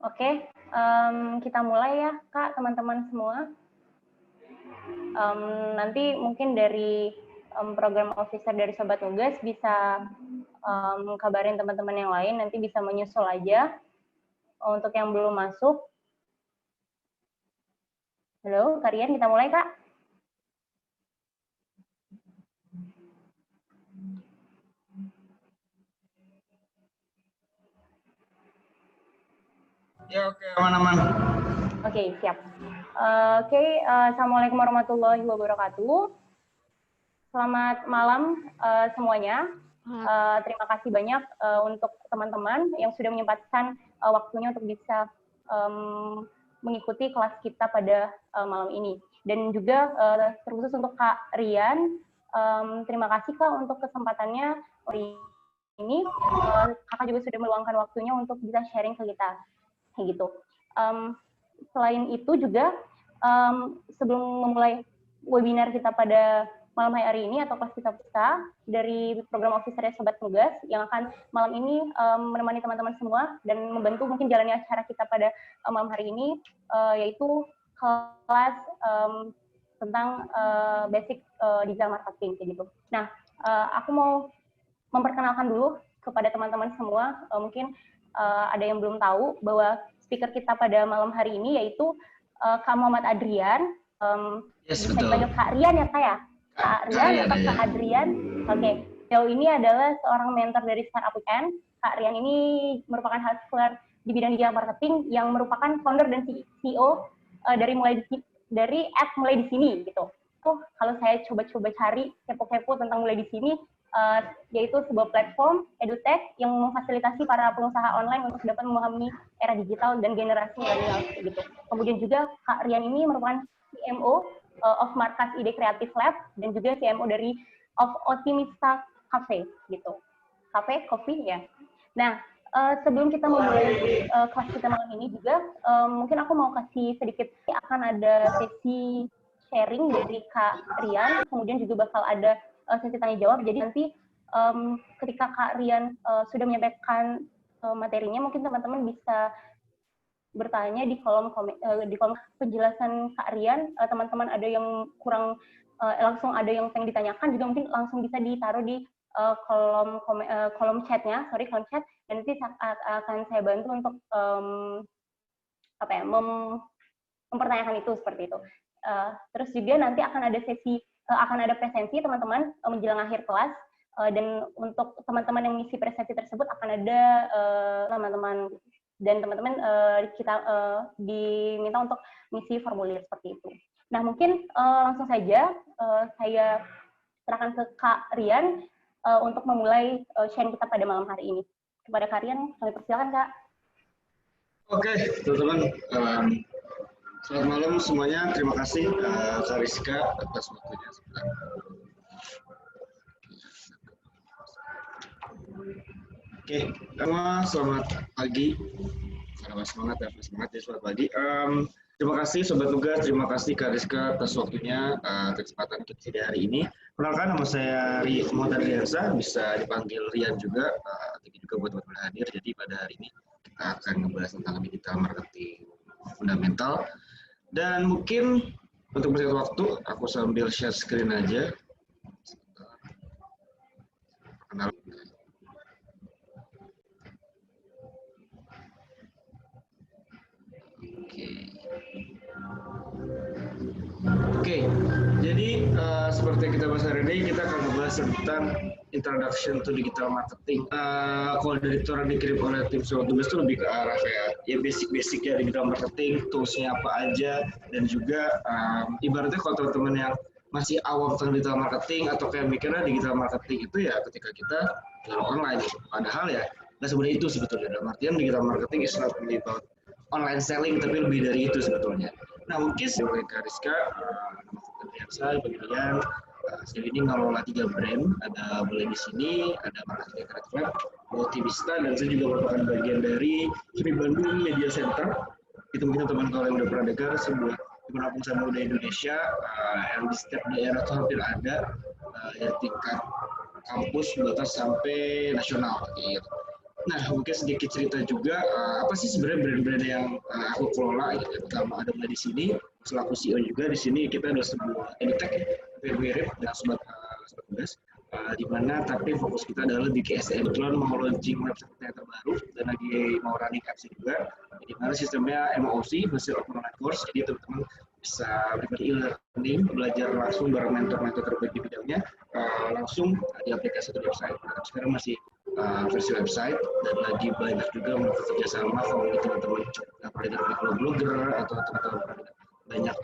Oke, kita mulai ya, Kak, teman-teman semua. Nanti mungkin dari program officer dari Sobat Nugas bisa kabarin teman-teman yang lain, nanti bisa menyusul aja. Untuk yang belum masuk, halo, Karian, kita mulai, Kak. Ya, oke, aman-aman. Oke, siap. Assalamualaikum warahmatullahi wabarakatuh. Selamat malam semuanya. Terima kasih banyak untuk teman-teman yang sudah menyempatkan waktunya untuk bisa mengikuti kelas kita pada malam ini. Dan juga terkhusus untuk Kak Rian, terima kasih Kak untuk kesempatannya hari ini. Kakak juga sudah meluangkan waktunya untuk bisa sharing ke kita. Kayak gitu. Selain itu juga sebelum memulai webinar kita pada malam hari ini atau kelas kita dari program officer Sobat Nugas yang akan malam ini menemani teman-teman semua dan membantu mungkin jalannya acara kita pada malam hari ini, yaitu kelas tentang basic digital marketing kayak gitu. Nah, aku mau memperkenalkan dulu kepada teman-teman semua, mungkin ada yang belum tahu bahwa speaker kita pada malam hari ini yaitu Kak Muhammad Adrian. Yes, bisa betul. dipanggil Kak Rian ya, Kak ya? Kak Rian atau Kak Adrian? Oke. Beliau ini adalah seorang mentor dari Startup Weekend. Kak Rian ini merupakan hustler di bidang digital marketing yang merupakan founder dan CEO dari mulai di sini gitu. Kalau saya coba-coba cari kepo-kepo tentang mulai di sini, yaitu sebuah platform edutech yang memfasilitasi para pengusaha online untuk dapat memahami era digital dan generasi milenial gitu. Kemudian juga Kak Rian ini merupakan CMO of Markas Ide Kreatif Lab dan juga CMO dari of Optimista Cafe gitu. Cafe, coffee ya. Nah, sebelum kita memulai kelas kita malam ini juga, mungkin aku mau kasih sedikit, akan ada sesi sharing dari Kak Rian, kemudian juga bakal ada sesi tanya jawab. Jadi nanti ketika Kak Rian sudah menyampaikan materinya, mungkin teman-teman bisa bertanya di kolom penjelasan Kak Rian. Teman-teman ada yang kurang langsung ada yang pengen ditanyakan juga mungkin langsung bisa ditaruh di kolom chatnya, kolom chat, dan nanti akan saya bantu untuk mempertanyakan itu seperti itu. Terus juga nanti akan ada sesi, akan ada presensi teman-teman menjelang akhir kelas, dan untuk teman-teman yang mengisi presensi tersebut akan ada teman-teman dan teman-teman kita diminta untuk mengisi formulir seperti itu. Nah, mungkin langsung saja saya serahkan ke Kak Rian untuk memulai sharing kita pada malam hari ini. Kepada Kak Rian, kami persilakan, Kak. Oke, teman-teman. Selamat malam semuanya. Terima kasih Kak Rizka atas waktunya. Oke, semua selamat pagi. Selamat semangat ya, selamat pagi. Terima kasih Sobat Nugas, terima kasih Kak Rizka atas waktunya, kesempatan kita hari ini. Kenalkan, nama saya Muhammad Adriansa, bisa dipanggil Rian juga. Thank you juga buat teman-teman hadir. Jadi pada hari ini kita akan membahas tentang digital marketing fundamental. Dan mungkin untuk bersingkat waktu, aku sambil share screen aja. Oke, jadi seperti yang kita bahas hari ini, kita akan membahas tentang introduction to digital marketing. Kalau dari orang dikirim oleh tim Sobat Nugas itu lebih ke arah kayak ya basic-basicnya digital marketing, toolsnya apa aja, dan juga ibaratnya kalau teman-teman yang masih awam tentang digital marketing atau kayak mikirnya digital marketing itu ya ketika kita jual online. Padahal ya nggak sebenarnya itu sebetulnya. Dalam artian digital marketing is not only about online selling, tapi lebih dari itu sebetulnya. Nah, mungkin sebagai Kak Rizka, saya bagian sejauh ini ngelola 3 brand, ada Boleh di Sini, ada Markas Ide Kreatif Lab, Optimista, dan saya juga merupakan bagian dari HIMI Bandung Media Center. Itu mungkin teman-teman kalau yang udah pernah dengar, sebuah himpunan pengusaha muda Indonesia yang di setiap daerah itu hampir ada, dari tingkat kampus batas sampai nasional gitu. Nah, mungkin sedikit cerita juga apa sih sebenarnya brand-brand yang aku kelola gitu. Pertama ada di sini selaku CEO juga di sini kita ada sebuah edtech ya, hampir mirip dengan sobat tugas. Di mana tapi fokus kita adalah di KSM. Kebetulan mau launching website yang terbaru dan lagi mau running apps juga. Di mana sistemnya MOOC, Master of Online Course. Jadi teman-teman bisa mengikuti e-learning, belajar langsung bareng mentor-mentor terbaik di bidangnya, langsung di aplikasi atau website. Nah, sekarang masih versi website dan lagi banyak juga bekerja sama kalau teman-teman pernah blogger atau teman-teman banyak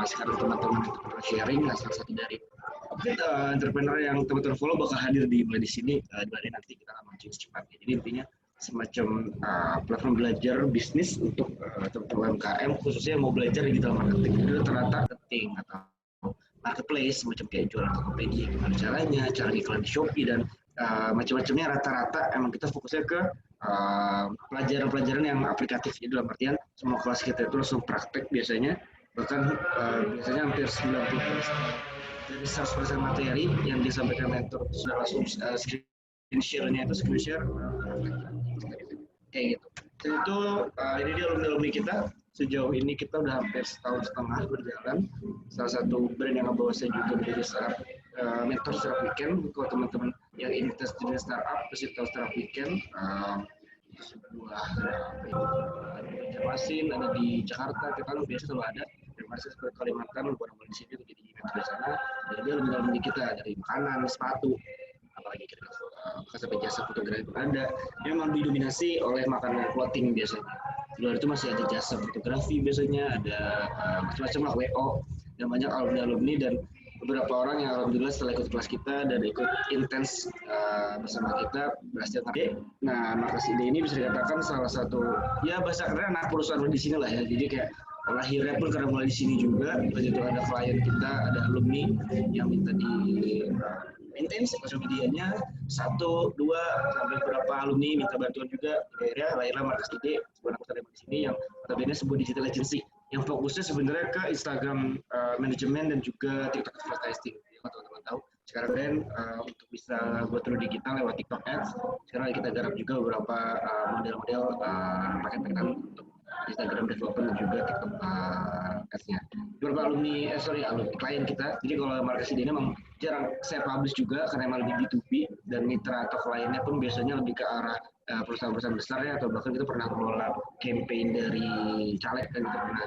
sekarang teman-teman sharing salah satu dari mungkin entrepreneur yang teman-teman follow bakal hadir di sini di nanti kita akan launching secepatnya. Jadi intinya semacam platform belajar bisnis untuk teman-teman UMKM khususnya yang mau belajar digital marketing. Jadi rata-rata marketing atau marketplace semacam kayak jualan Tokopedia, gimana caranya, cara iklan di Shopee dan macam-macamnya rata-rata emang kita fokusnya ke pelajaran-pelajaran yang aplikatif. Jadi dalam artian semua kelas kita itu langsung praktek biasanya, bahkan biasanya hampir 90% dari 100% materi yang disampaikan mentor sudah langsung screen share-nya itu screen share kayak gitu. Dan itu ini dia alumni kita. Sejauh ini kita udah hampir setahun setengah berjalan. Salah satu brand yang membawa saya juga menjadi startup mentor startup weekend. Kalau teman-teman yang ingin tes jenis startup, pasti tahu startup weekend. Sebuah ada di Banjarmasin, ada di Jakarta, kita kan biasa selalu ada. Masih seperti Kalimantan, beberapa di sini jadi mentor di sana. Jadi dia lebih dalam kita dari makanan, sepatu, apalagi kita sampai jasa fotografi ada. Dia memang didominasi oleh makanan clothing biasanya. Di luar itu masih ada jasa fotografi biasanya, ada macam-macam lah WO dan banyak alumni dan beberapa orang yang alhamdulillah setelah ikut kelas kita dan ikut intens bersama kita berhasil naik. Nah, Markas Ide ini bisa dikatakan salah satu ya bahasa keren anak perusahaan di sini lah ya. Jadi kayak lahirnya pun karena mulai di sini juga. Waktu itu ada klien kita, ada alumni yang minta di intens sosial medianya 1, 2 sampai beberapa alumni minta bantuan juga. Akhirnya lahirlah Markas Ide, sebuah perusahaan di sini yang notabene sebuah digital agency yang fokusnya sebenarnya ke Instagram manajemen dan juga TikTok advertising. Kalau teman-teman tahu, sekarang kan untuk bisa buat turun digital lewat TikTok Ads, sekarang kita garap juga beberapa model-model paket-paketan untuk Instagram developer dan juga TikTok Ads-nya. Beberapa alumni klien kita. Jadi kalau Markas ini memang jarang saya publish juga karena emang lebih B2B dan mitra atau kliennya pun biasanya lebih ke arah perusahaan-perusahaan besar ya, atau bahkan kita pernah mengelola campaign dari caleg dan kita pernah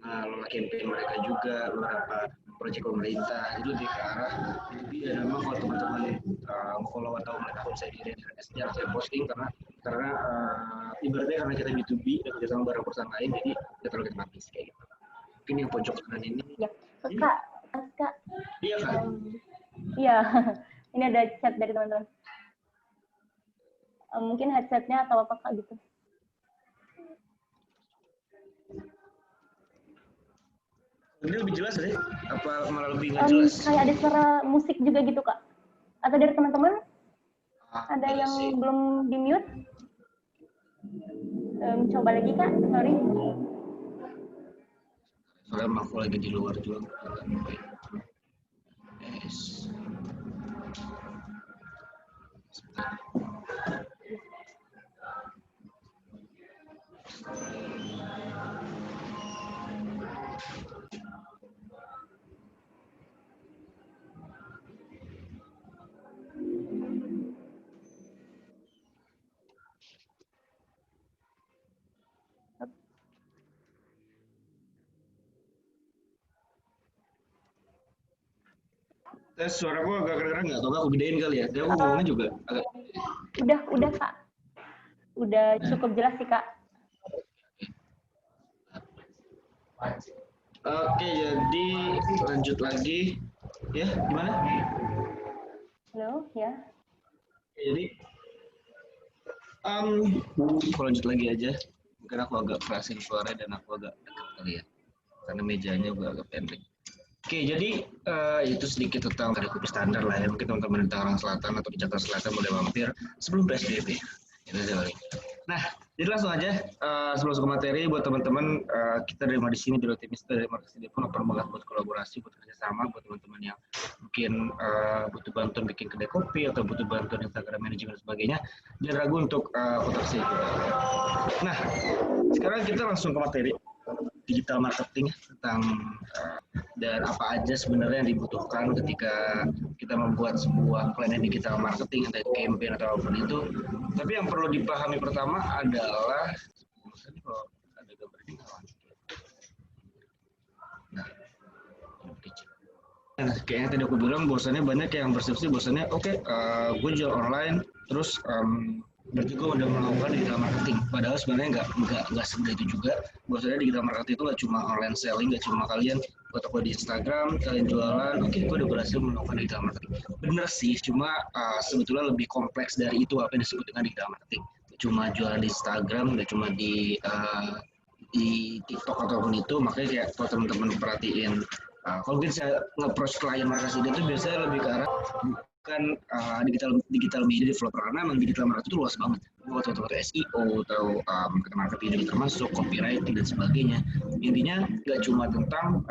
mengelola campaign mereka juga beberapa proyek pemerintah. Itu lebih ke arah B2B dan memang kalau teman-teman follow atau melihat akun saya di RNS jarang saya posting karena ibaratnya karena kita B2B dan kerja sama bareng perusahaan lain jadi kita terlalu kita publish kayak gitu. Mungkin yang pojok kanan ini. Ya, Kak. Iya Kak. Iya, ini ada chat dari teman-teman. Mungkin headsetnya atau apa Kak gitu. Ini lebih jelas deh? Apa malah lebih nggak jelas? Kayak ada suara musik juga gitu Kak. Atau dari teman-teman? Ada yang sih. belum di-mute? Coba lagi Kak, sorry. Soalnya aku lagi di luar juga. Yes. Tes suara gua agak kedengeran nggak? Atau aku gedein kali ya? Dia aku ngomongnya juga agak. Udah Kak. Udah cukup jelas sih Kak. Oke, jadi lanjut lagi. Ya, gimana? Halo, ya. Jadi, aku lanjut lagi aja. Mungkin aku agak kerasin suara dan aku agak dekat kali ya. Karena mejanya juga agak pendek. Oke, jadi itu sedikit tentang dari kopi standar lah ya. Mungkin teman-teman di Tangerang Selatan atau di Jakarta Selatan boleh mampir sebelum PSBB. Itu aja paling. Nah, Jadi langsung aja sebelum masuk ke materi buat teman-teman, kita dari di sini dari tim dari marketing pun open banget buat kolaborasi, buat kerjasama buat teman-teman yang mungkin butuh bantuan bikin kedai kopi atau butuh bantuan Instagram manajemen dan sebagainya, jangan ragu untuk kontak saya. Nah, sekarang kita langsung ke materi digital marketing tentang dan apa aja sebenarnya yang dibutuhkan ketika kita membuat sebuah plan digital marketing, entah itu campaign atau apapun itu. Tapi yang perlu dipahami pertama adalah ada gambar ini. Nah, kayaknya tadi aku bilang bahwasannya banyak yang bersepsi bahwasannya gue jual online terus berarti gue udah melakukan digital marketing. Padahal sebenarnya nggak semudah itu juga. Bahwasanya digital marketing itu nggak cuma online selling, nggak cuma kalian buat toko di Instagram, kalian jualan, gue udah berhasil melakukan digital marketing. Bener sih, cuma sebetulnya lebih kompleks dari itu apa yang disebut dengan digital marketing. Cuma jualan di Instagram, nggak cuma di TikTok ataupun itu. Makanya kayak kalau teman-teman perhatiin, kalau kita nge-approach klien marketing itu biasanya lebih ke arah bukan digital media developer, karena memang digital marketing itu luas banget. Buat SEO atau marketing juga termasuk copywriting dan sebagainya. Intinya nggak cuma tentang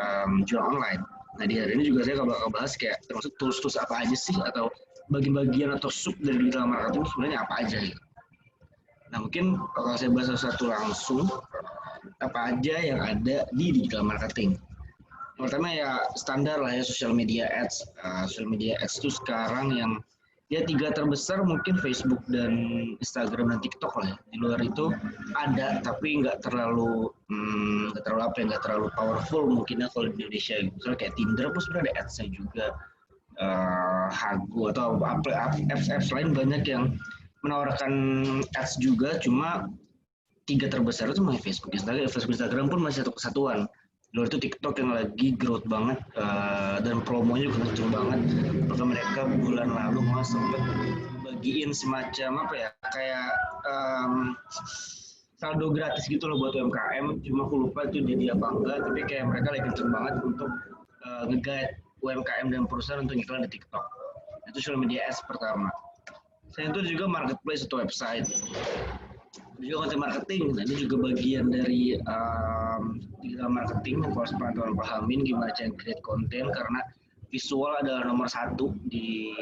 jual online. Nah di hari ini juga saya bakal bahas kayak termasuk tools apa aja sih atau bagian-bagian atau sub dari digital marketing itu sebenarnya apa aja gitu. Nah mungkin kalau saya bahas satu langsung, apa aja yang ada di digital marketing. Pertama ya standar lah ya social media ads. Social media ads itu sekarang yang ya 3 terbesar mungkin Facebook dan Instagram dan TikTok lah ya. Di luar itu ada tapi nggak terlalu powerful mungkin ya kalau di Indonesia. Misalnya kayak Tinder pun sebenarnya ada ads-nya juga. Hago atau apps lain banyak yang menawarkan ads juga, cuma 3 terbesar itu masih Facebook, Instagram pun masih satu kesatuan. Luar itu TikTok yang lagi growth banget dan promonya juga kenceng banget. Maka mereka bulan lalu malah sempat bagiin semacam apa ya kayak saldo gratis gitu loh buat UMKM. Cuma aku lupa itu jadi apa enggak, tapi kayak mereka lagi kenceng banget untuk nge-guide UMKM dan perusahaan untuk iklan di TikTok. Itu social media ads pertama. Saya itu juga marketplace atau website. Juga konten marketing, nah ini juga bagian dari digital marketing yang harus teman-teman pahamin gimana cara create konten, karena visual adalah nomor 1 di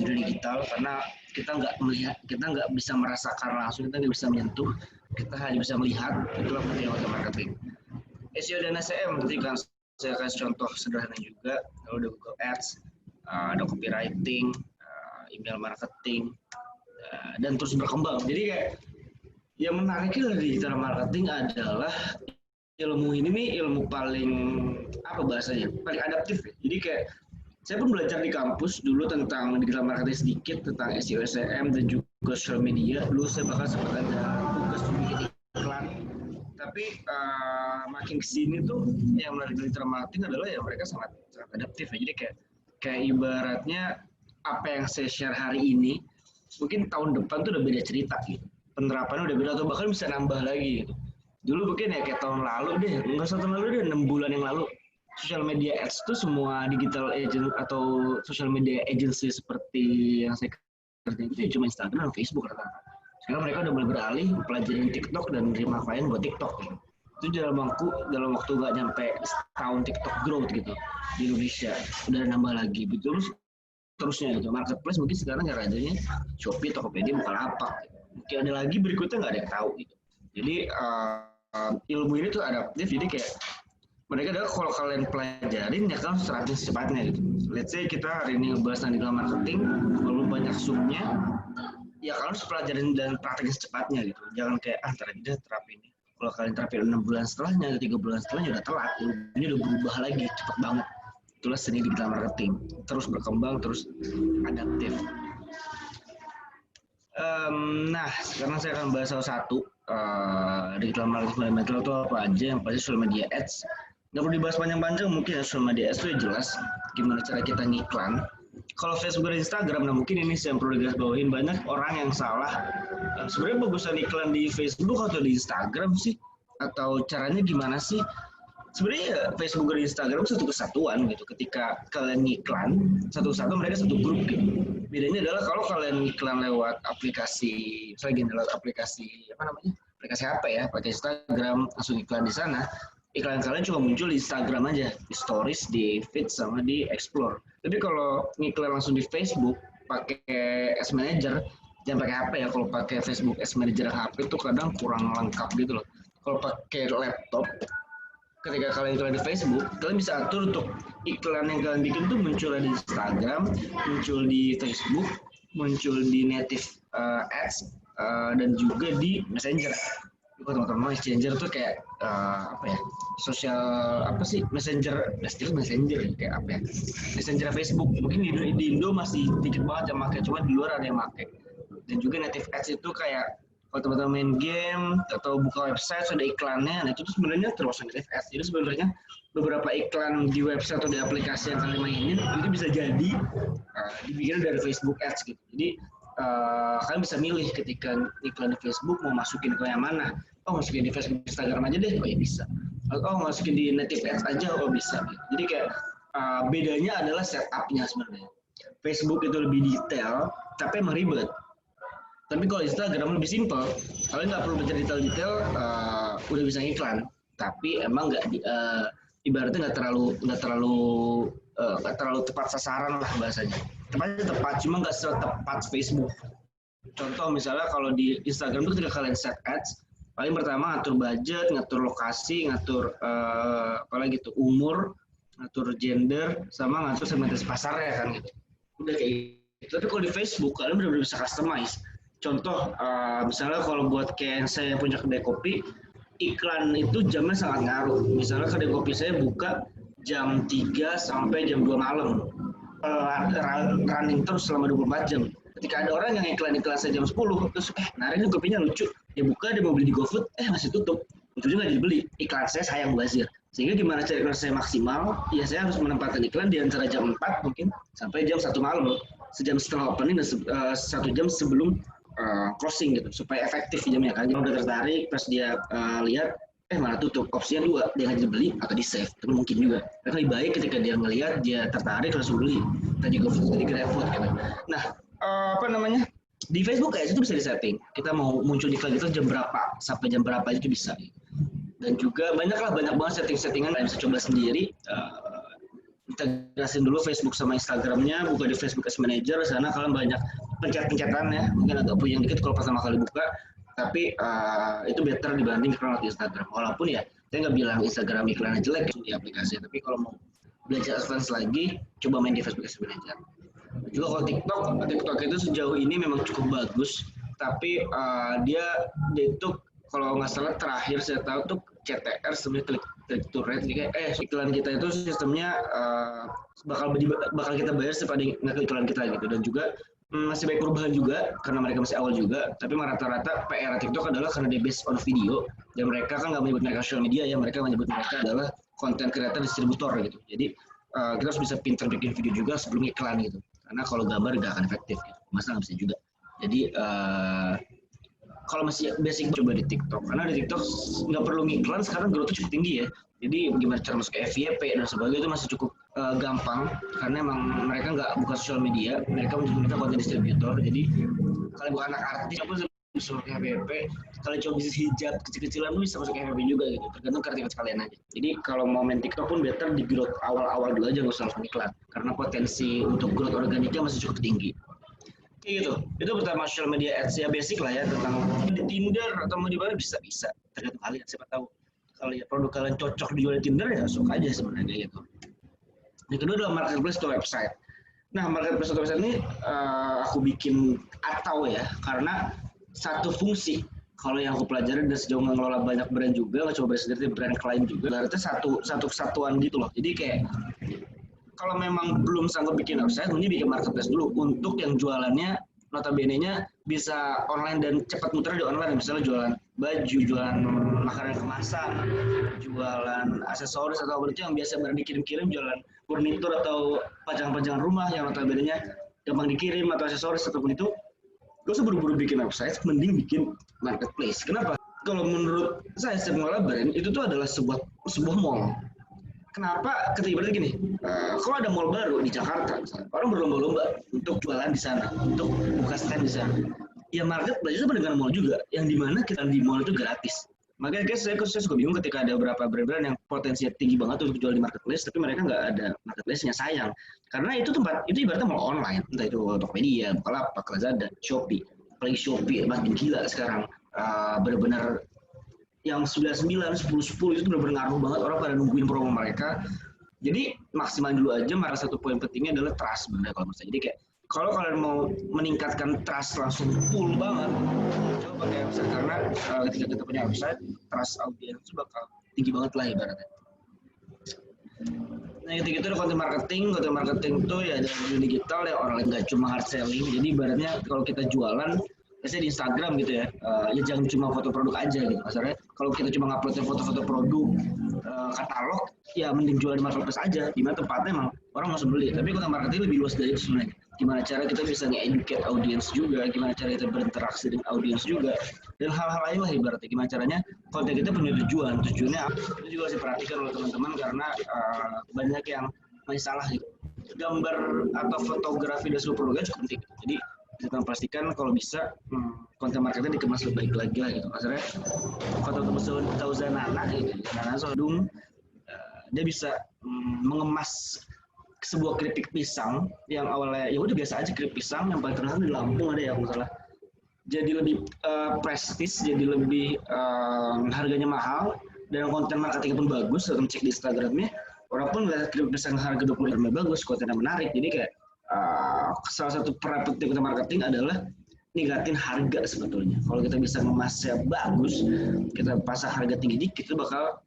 dunia digital, karena kita nggak melihat, kita nggak bisa merasakan langsung, kita nggak bisa menyentuh, kita hanya bisa melihat. Itulah pentingnya konten marketing. SEO dan SEM, nanti kan saya kasih contoh sederhana juga. Kalau ada Google Ads, ada copywriting, email marketing, dan terus berkembang. Jadi kayak yang menariknya dari digital marketing adalah ilmu ini nih ilmu paling apa bahasanya paling adaptif ya. Jadi kayak saya pun belajar di kampus dulu tentang digital marketing sedikit, tentang SEO SEM dan juga social media. Dulu saya bahkan sempat ada tugas bikin iklan. Tapi makin kesini tuh yang menarik dari digital marketing adalah ya mereka sangat adaptif ya. Jadi kayak ibaratnya apa yang saya share hari ini mungkin tahun depan tuh udah beda cerita gitu. Penerapannya udah beda atau bahkan bisa nambah lagi gitu. Dulu mungkin ya kayak tahun lalu deh, enggak 1 tahun lalu deh, 6 bulan yang lalu. Social media ads tuh semua digital agent atau social media agency seperti yang saya kerjain itu cuma Instagram dan Facebook rata-rata. Sekarang mereka udah mulai beralih pelajarin TikTok dan nerima klien buat TikTok gitu. Itu dalam waktu nggak nyampe setahun TikTok growth gitu di Indonesia. Udah nambah lagi betul. Terusnya itu marketplace mungkin sekarang nggak adanya Shopee, Tokopedia, Bukalapak gitu. Mungkin ada lagi berikutnya nggak ada yang tahu gitu. Jadi ilmu ini tuh adaptif, jadi kayak mereka adalah kalau kalian pelajarin ya kan terapin secepatnya gitu. Let's say kita hari ini ngebahas tentang digital marketing, lalu banyak subnya, ya kalian harus pelajarin dan praktekin secepatnya gitu. Jangan kayak ntar aja terapin. Kalau kalian terapin 6 bulan setelahnya, 3 bulan setelahnya udah telat, ini udah berubah lagi cepet banget. Itulah seni digital marketing, terus berkembang, terus adaptif. Nah, sekarang saya akan bahas salah satu digital marketing fundamental itu apa aja. Yang pasti social media ads. Nggak perlu dibahas panjang-panjang, mungkin ya social media ads itu ya jelas gimana cara kita ngiklan. Kalau Facebook dan Instagram, nah mungkin ini yang perlu digarisbawahin, banyak orang yang salah. Sebenarnya bagusan iklan di Facebook atau di Instagram sih? Atau caranya gimana sih? sebenarnya ya, Facebook dan Instagram satu kesatuan gitu. Ketika kalian ngiklan satu-satu mereka satu grup gitu. Bedanya adalah kalau kalian iklan lewat aplikasi, misalnya gini, lewat aplikasi apa namanya? Aplikasi HP ya, pakai Instagram langsung iklan di sana. Iklan kalian cuma muncul di Instagram aja, di Stories, di Feed sama di Explore. Tapi kalau ngiklan langsung di Facebook pakai Ads Manager, jangan pakai HP ya. Kalau pakai Facebook Ads Manager HP itu kadang kurang lengkap gitu loh. Kalau pakai laptop, ketika kalian iklan di Facebook, kalian bisa atur untuk iklan yang kalian bikin tuh muncul di Instagram, muncul di Facebook, muncul di native ads, dan juga di Messenger. Teman-teman, Messenger tuh kayak apa ya? Sosial apa sih? Messenger kayak apa ya? Messenger Facebook. Mungkin di Indo masih dikit banget yang pakai, cuma di luar ada yang pakai. Dan juga native ads itu kayak kalau teman-teman main game atau buka website sudah iklannya, nah itu tuh sebenarnya termasuk native ads. Jadi sebenarnya beberapa iklan di website atau di aplikasi yang kalian mainin itu bisa jadi dibikin dari Facebook Ads gitu. Jadi kalian bisa milih ketika iklan di Facebook mau masukin ke yang mana. Oh, masukin di Facebook Instagram aja deh, oh ya bisa. Oh, masukin di native ads aja, oh bisa. Jadi kayak bedanya adalah setupnya sebenarnya. Facebook itu lebih detail, tapi emang ribet. Tapi kalau Instagram lebih simpel, kalian nggak perlu baca detail-detail, udah bisa iklan. Tapi emang nggak ibaratnya nggak terlalu tepat sasaran lah bahasanya. Tepatnya tepat, cuma nggak setepat Facebook. Contoh misalnya kalau di Instagram itu ketika kalian set ads, paling pertama ngatur budget, ngatur lokasi, ngatur apalagi itu umur, ngatur gender, sama ngatur segmentasi pasarnya kan gitu. Udah kayak gitu. Tapi kalau di Facebook kalian benar-benar bisa customize. Contoh, misalnya kalau buat kayak saya punya kedai kopi, iklan itu jamnya sangat ngaruh. Misalnya kedai kopi saya buka jam 3 sampai jam 2 malam. Running terus selama 24 jam. Ketika ada orang yang iklan saya jam 10, terus nah ini kopinya lucu. Dia buka, dia mau beli di GoFood, masih tutup. Ujungnya nggak dibeli. Iklan saya sayang bazir. Sehingga gimana cara iklan saya maksimal? Ya saya harus menempatkan iklan di antara jam 4 mungkin sampai jam 1 malam. Sejam setelah opening dan 1 jam sebelum closing gitu supaya efektif jamnya kan. Kalau udah tertarik pas dia lihat malah tutup, opsinya 2, dia nggak dibeli atau di save, itu mungkin juga. Tapi lebih baik ketika dia ngelihat dia tertarik langsung beli, tadi GoFood, tadi GrabFood gitu. Nah apa namanya di Facebook kayak itu bisa disetting, kita mau muncul di iklan itu jam berapa sampai jam berapa itu bisa. Dan juga banyak banget setting-settingan yang bisa coba sendiri. Integrasiin dulu Facebook sama Instagramnya, buka di Facebook Ads Manager, sana kalian banyak pencet-pencetan ya, mungkin agak puyeng dikit kalau pertama kali buka, tapi itu better dibanding iklan di Instagram. Walaupun ya, saya nggak bilang Instagram iklannya jelek di aplikasi, tapi kalau mau belajar advance lagi, coba main di Facebook Ads Manager. Juga kalau TikTok itu sejauh ini memang cukup bagus, tapi dia itu kalau nggak salah terakhir saya tahu tuh CTR sebenarnya click to rate, iklan kita itu sistemnya bakal kita bayar setiap ada ngeklik iklan kita gitu. Dan juga masih banyak perubahan juga karena mereka masih awal juga, tapi rata-rata PR TikTok adalah karena dia based on video dan mereka kan nggak menyebut mereka social media ya, mereka menyebut mereka adalah content creator distributor gitu. Jadi kita harus bisa pintar bikin video juga sebelum iklan gitu, karena kalau gambar nggak akan efektif gitu. Masa nggak bisa juga. Jadi kalau masih basic coba di TikTok, karena di TikTok nggak perlu ngiklan, sekarang growth cukup tinggi ya. Jadi bagaimana cara masuk ke FYP dan sebagainya itu masih cukup gampang, karena emang mereka nggak buka sosial media, mereka menggunakan konten distributor. Jadi kalau bukan anak artis pun bisa masuk ke FYP, kalau cuma bisnis hijab kecil-kecilan pun bisa masuk ke FYP juga gitu, tergantung kreativitas kalian aja. Jadi kalau mau main TikTok pun better di growth awal-awal dulu aja, nggak usah langsung iklan, karena potensi untuk growth organiknya masih cukup tinggi. Gitu. Itu pertama social media ads ya, basic lah ya, tentang di Tinder atau mau di mana bisa tergantung kalian. Siapa tahu kalau ya produk kalian cocok dijual di Tinder ya suka aja sebenarnya gitu. Yang kedua adalah marketplace atau website. Nah marketplace atau website ini aku bikin atau ya karena satu fungsi. Kalau yang aku pelajari dan sejauh mengelola banyak brand juga, nggak cuma brand sendiri, brand klien juga. Berarti satu kesatuan gitu loh. Jadi kayak kalau memang belum sanggup bikin website, mending bikin marketplace dulu untuk yang jualannya notabene-nya bisa online dan cepat muter di online. Misalnya jualan baju, jualan makanan kemasan, jualan aksesoris atau apa itu yang biasa barang dikirim-kirim, jualan furnitur atau pajangan-pajangan rumah yang notabene-nya gampang dikirim atau aksesoris ataupun itu. Gak usah buru-buru bikin website, mending bikin marketplace. Kenapa? kalau menurut saya semua brand itu tuh adalah sebuah mall. Kenapa? Ketika berarti gini, kalau ada mall baru di Jakarta, misalnya, orang berlomba-lomba untuk jualan di sana, untuk buka stand di sana. Ya marketplace itu dengan mall juga, yang dimana kita di mall itu gratis. Makanya guys, saya suka bingung ketika ada beberapa brand-brand yang potensinya tinggi banget untuk jual di marketplace, tapi mereka nggak ada marketplace-nya, sayang. Karena itu ibaratnya mall online, entah itu Tokopedia, Bukalapak, Lazada, Shopee. Apalagi Shopee, makin gila sekarang. Benar-benar yang 99, 10 itu benar-benar ngaruh banget, orang pada nungguin promo mereka. Jadi maksimal dulu aja. Salah satu poin pentingnya adalah trust sebenarnya kalau menurut saya. Jadi kayak kalau kalian mau meningkatkan trust langsung full banget, coba pakai website, karena ketika kita punya website, trust audiens itu bakal tinggi banget lah ibaratnya. Nah ketika itu ada konten marketing itu ya dari digital ya, orang nggak cuma hard selling. Jadi ibaratnya kalau kita jualan, biasanya di Instagram gitu ya, ya jangan cuma foto produk aja gitu. Masalahnya kalau kita cuma nguploadin foto-foto produk, katalog, ya mending jual di marketplace aja, di mana tempatnya emang orang langsung beli. Tapi konten marketing lebih luas dari itu sebenarnya. Gimana cara kita bisa nge-educate audience juga, gimana cara kita berinteraksi dengan audience juga, dan hal-hal lain lah ibaratnya. Gimana caranya konten kita punya tujuannya itu juga harus diperhatikan oleh teman-teman, karena banyak yang masih salah gitu. Gambar atau fotografi dan seluruh produknya cukup penting. Jadi kita pastikan kalau bisa konten marketingnya dikemas lebih baik lagi lah gitu. Maksudnya foto Tauzanana gitu, Nana Sodung, dia bisa mengemas sebuah keripik pisang yang awalnya ya udah biasa aja keripik pisang, yang paling terkenal di Lampung ada ya kalau salah. Jadi lebih prestis, jadi lebih harganya mahal, dan konten marketingnya pun bagus. Kalau cek di Instagramnya, orang pun lihat keripik pisang harga 20 ribu bagus, kontennya menarik. Jadi kayak salah satu peran penting konten marketing adalah ningkatin harga sebetulnya. Kalau kita bisa ngemasnya bagus, kita pasang harga tinggi dikit, itu bakal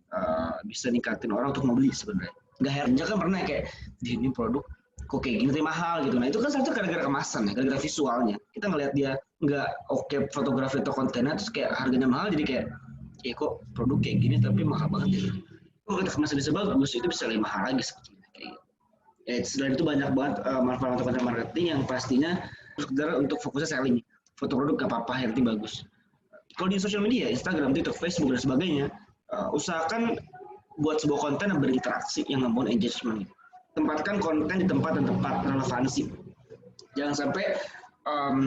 bisa ningkatin orang untuk membeli sebenarnya. Nggak herannya kan pernah kayak ini produk kok kayak gini mahal gitu. Nah itu kan satu gara-gara kemasan ya, gara-gara visualnya. Kita ngelihat dia nggak oke fotografi atau kontennya, terus kayak harganya mahal, jadi kayak ya kok produk kayak gini tapi mahal banget ya. Kalau kita kemasan bisa bagus, itu bisa lebih mahal lagi sebetulnya kayak gitu. Ya, selain itu banyak banget manfaat konten marketing yang pastinya sekedar untuk fokusnya selling. Foto produk gak apa-apa, yang penting bagus. Kalau di sosial media, Instagram, TikTok, Facebook, dan sebagainya, usahakan buat sebuah konten yang berinteraksi, yang membangun engagement. Tempatkan konten di tempat relevansi. Jangan sampai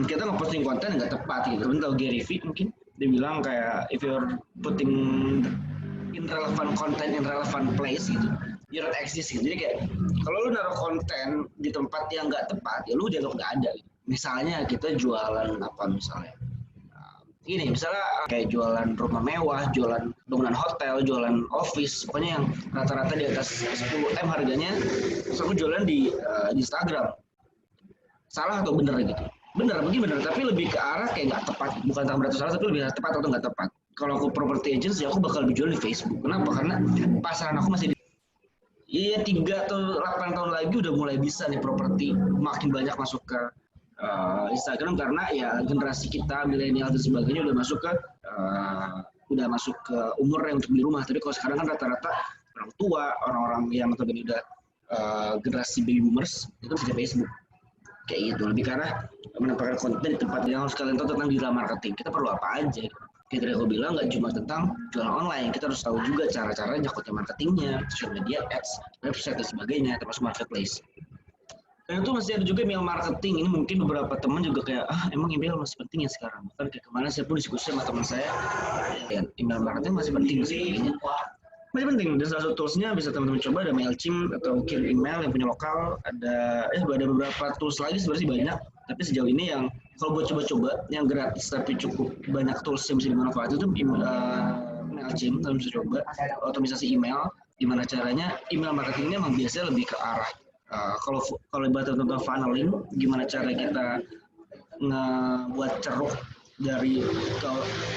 kita ngeposting konten nggak tepat gitu. Tahu Gary Vee mungkin dia bilang kayak if you're putting in relevant content in relevant place gitu, you don't exist gitu. Jadi kayak kalau lu naruh konten di tempat yang nggak tepat, ya lu dianggap nggak ada gitu. Misalnya kita jualan apa misalnya? Gini, misalnya kayak jualan rumah mewah, jualan bangunan hotel, jualan office, pokoknya yang rata-rata di atas 10M harganya, terus aku jualan di Instagram. Salah atau bener gitu? Bener, mungkin bener, tapi lebih ke arah kayak nggak tepat. Bukan tak berarti salah, tapi lebih tepat atau nggak tepat. Kalau aku property agency, aku bakal lebih jual di Facebook. Kenapa? Karena pasaran aku masih Iya, 3 atau 8 tahun lagi udah mulai bisa nih properti, makin banyak masuk ke Instagram, karena ya generasi kita milenial dan sebagainya udah masuk ke umurnya untuk beli rumah. Tapi kalau sekarang kan rata-rata orang tua, orang-orang yang notabene udah generasi baby boomers itu masih di Facebook kayak gitu. Lebih karena menempatkan konten di tempat yang harus kalian tahu tentang digital marketing. Kita perlu apa aja? Kayak tadi aku bilang, nggak cuma tentang jualan online, kita harus tahu juga cara-caranya konten marketingnya, social media, ads, website dan sebagainya, termasuk marketplace. Dan itu masih ada juga email marketing. Ini mungkin beberapa teman juga kayak, emang email masih penting ya sekarang. Bahkan kayak kemana saya pun diskusi sama teman saya, ya, email marketing masih penting sih. Masih penting. Dan salah satu toolsnya bisa teman-teman coba, ada Mailchimp atau kirim email yang punya lokal. Ada beberapa tools lagi sebenarnya banyak. Tapi sejauh ini yang kalau buat coba-coba, yang gratis tapi cukup banyak tools yang bisa dimanfaatkan itu Mailchimp. Kalian bisa coba otomisasi email. Gimana caranya email marketingnya memang biasanya lebih ke arah kalau ibarat tentang funneling, gimana cara kita ngebuat ceruk dari ke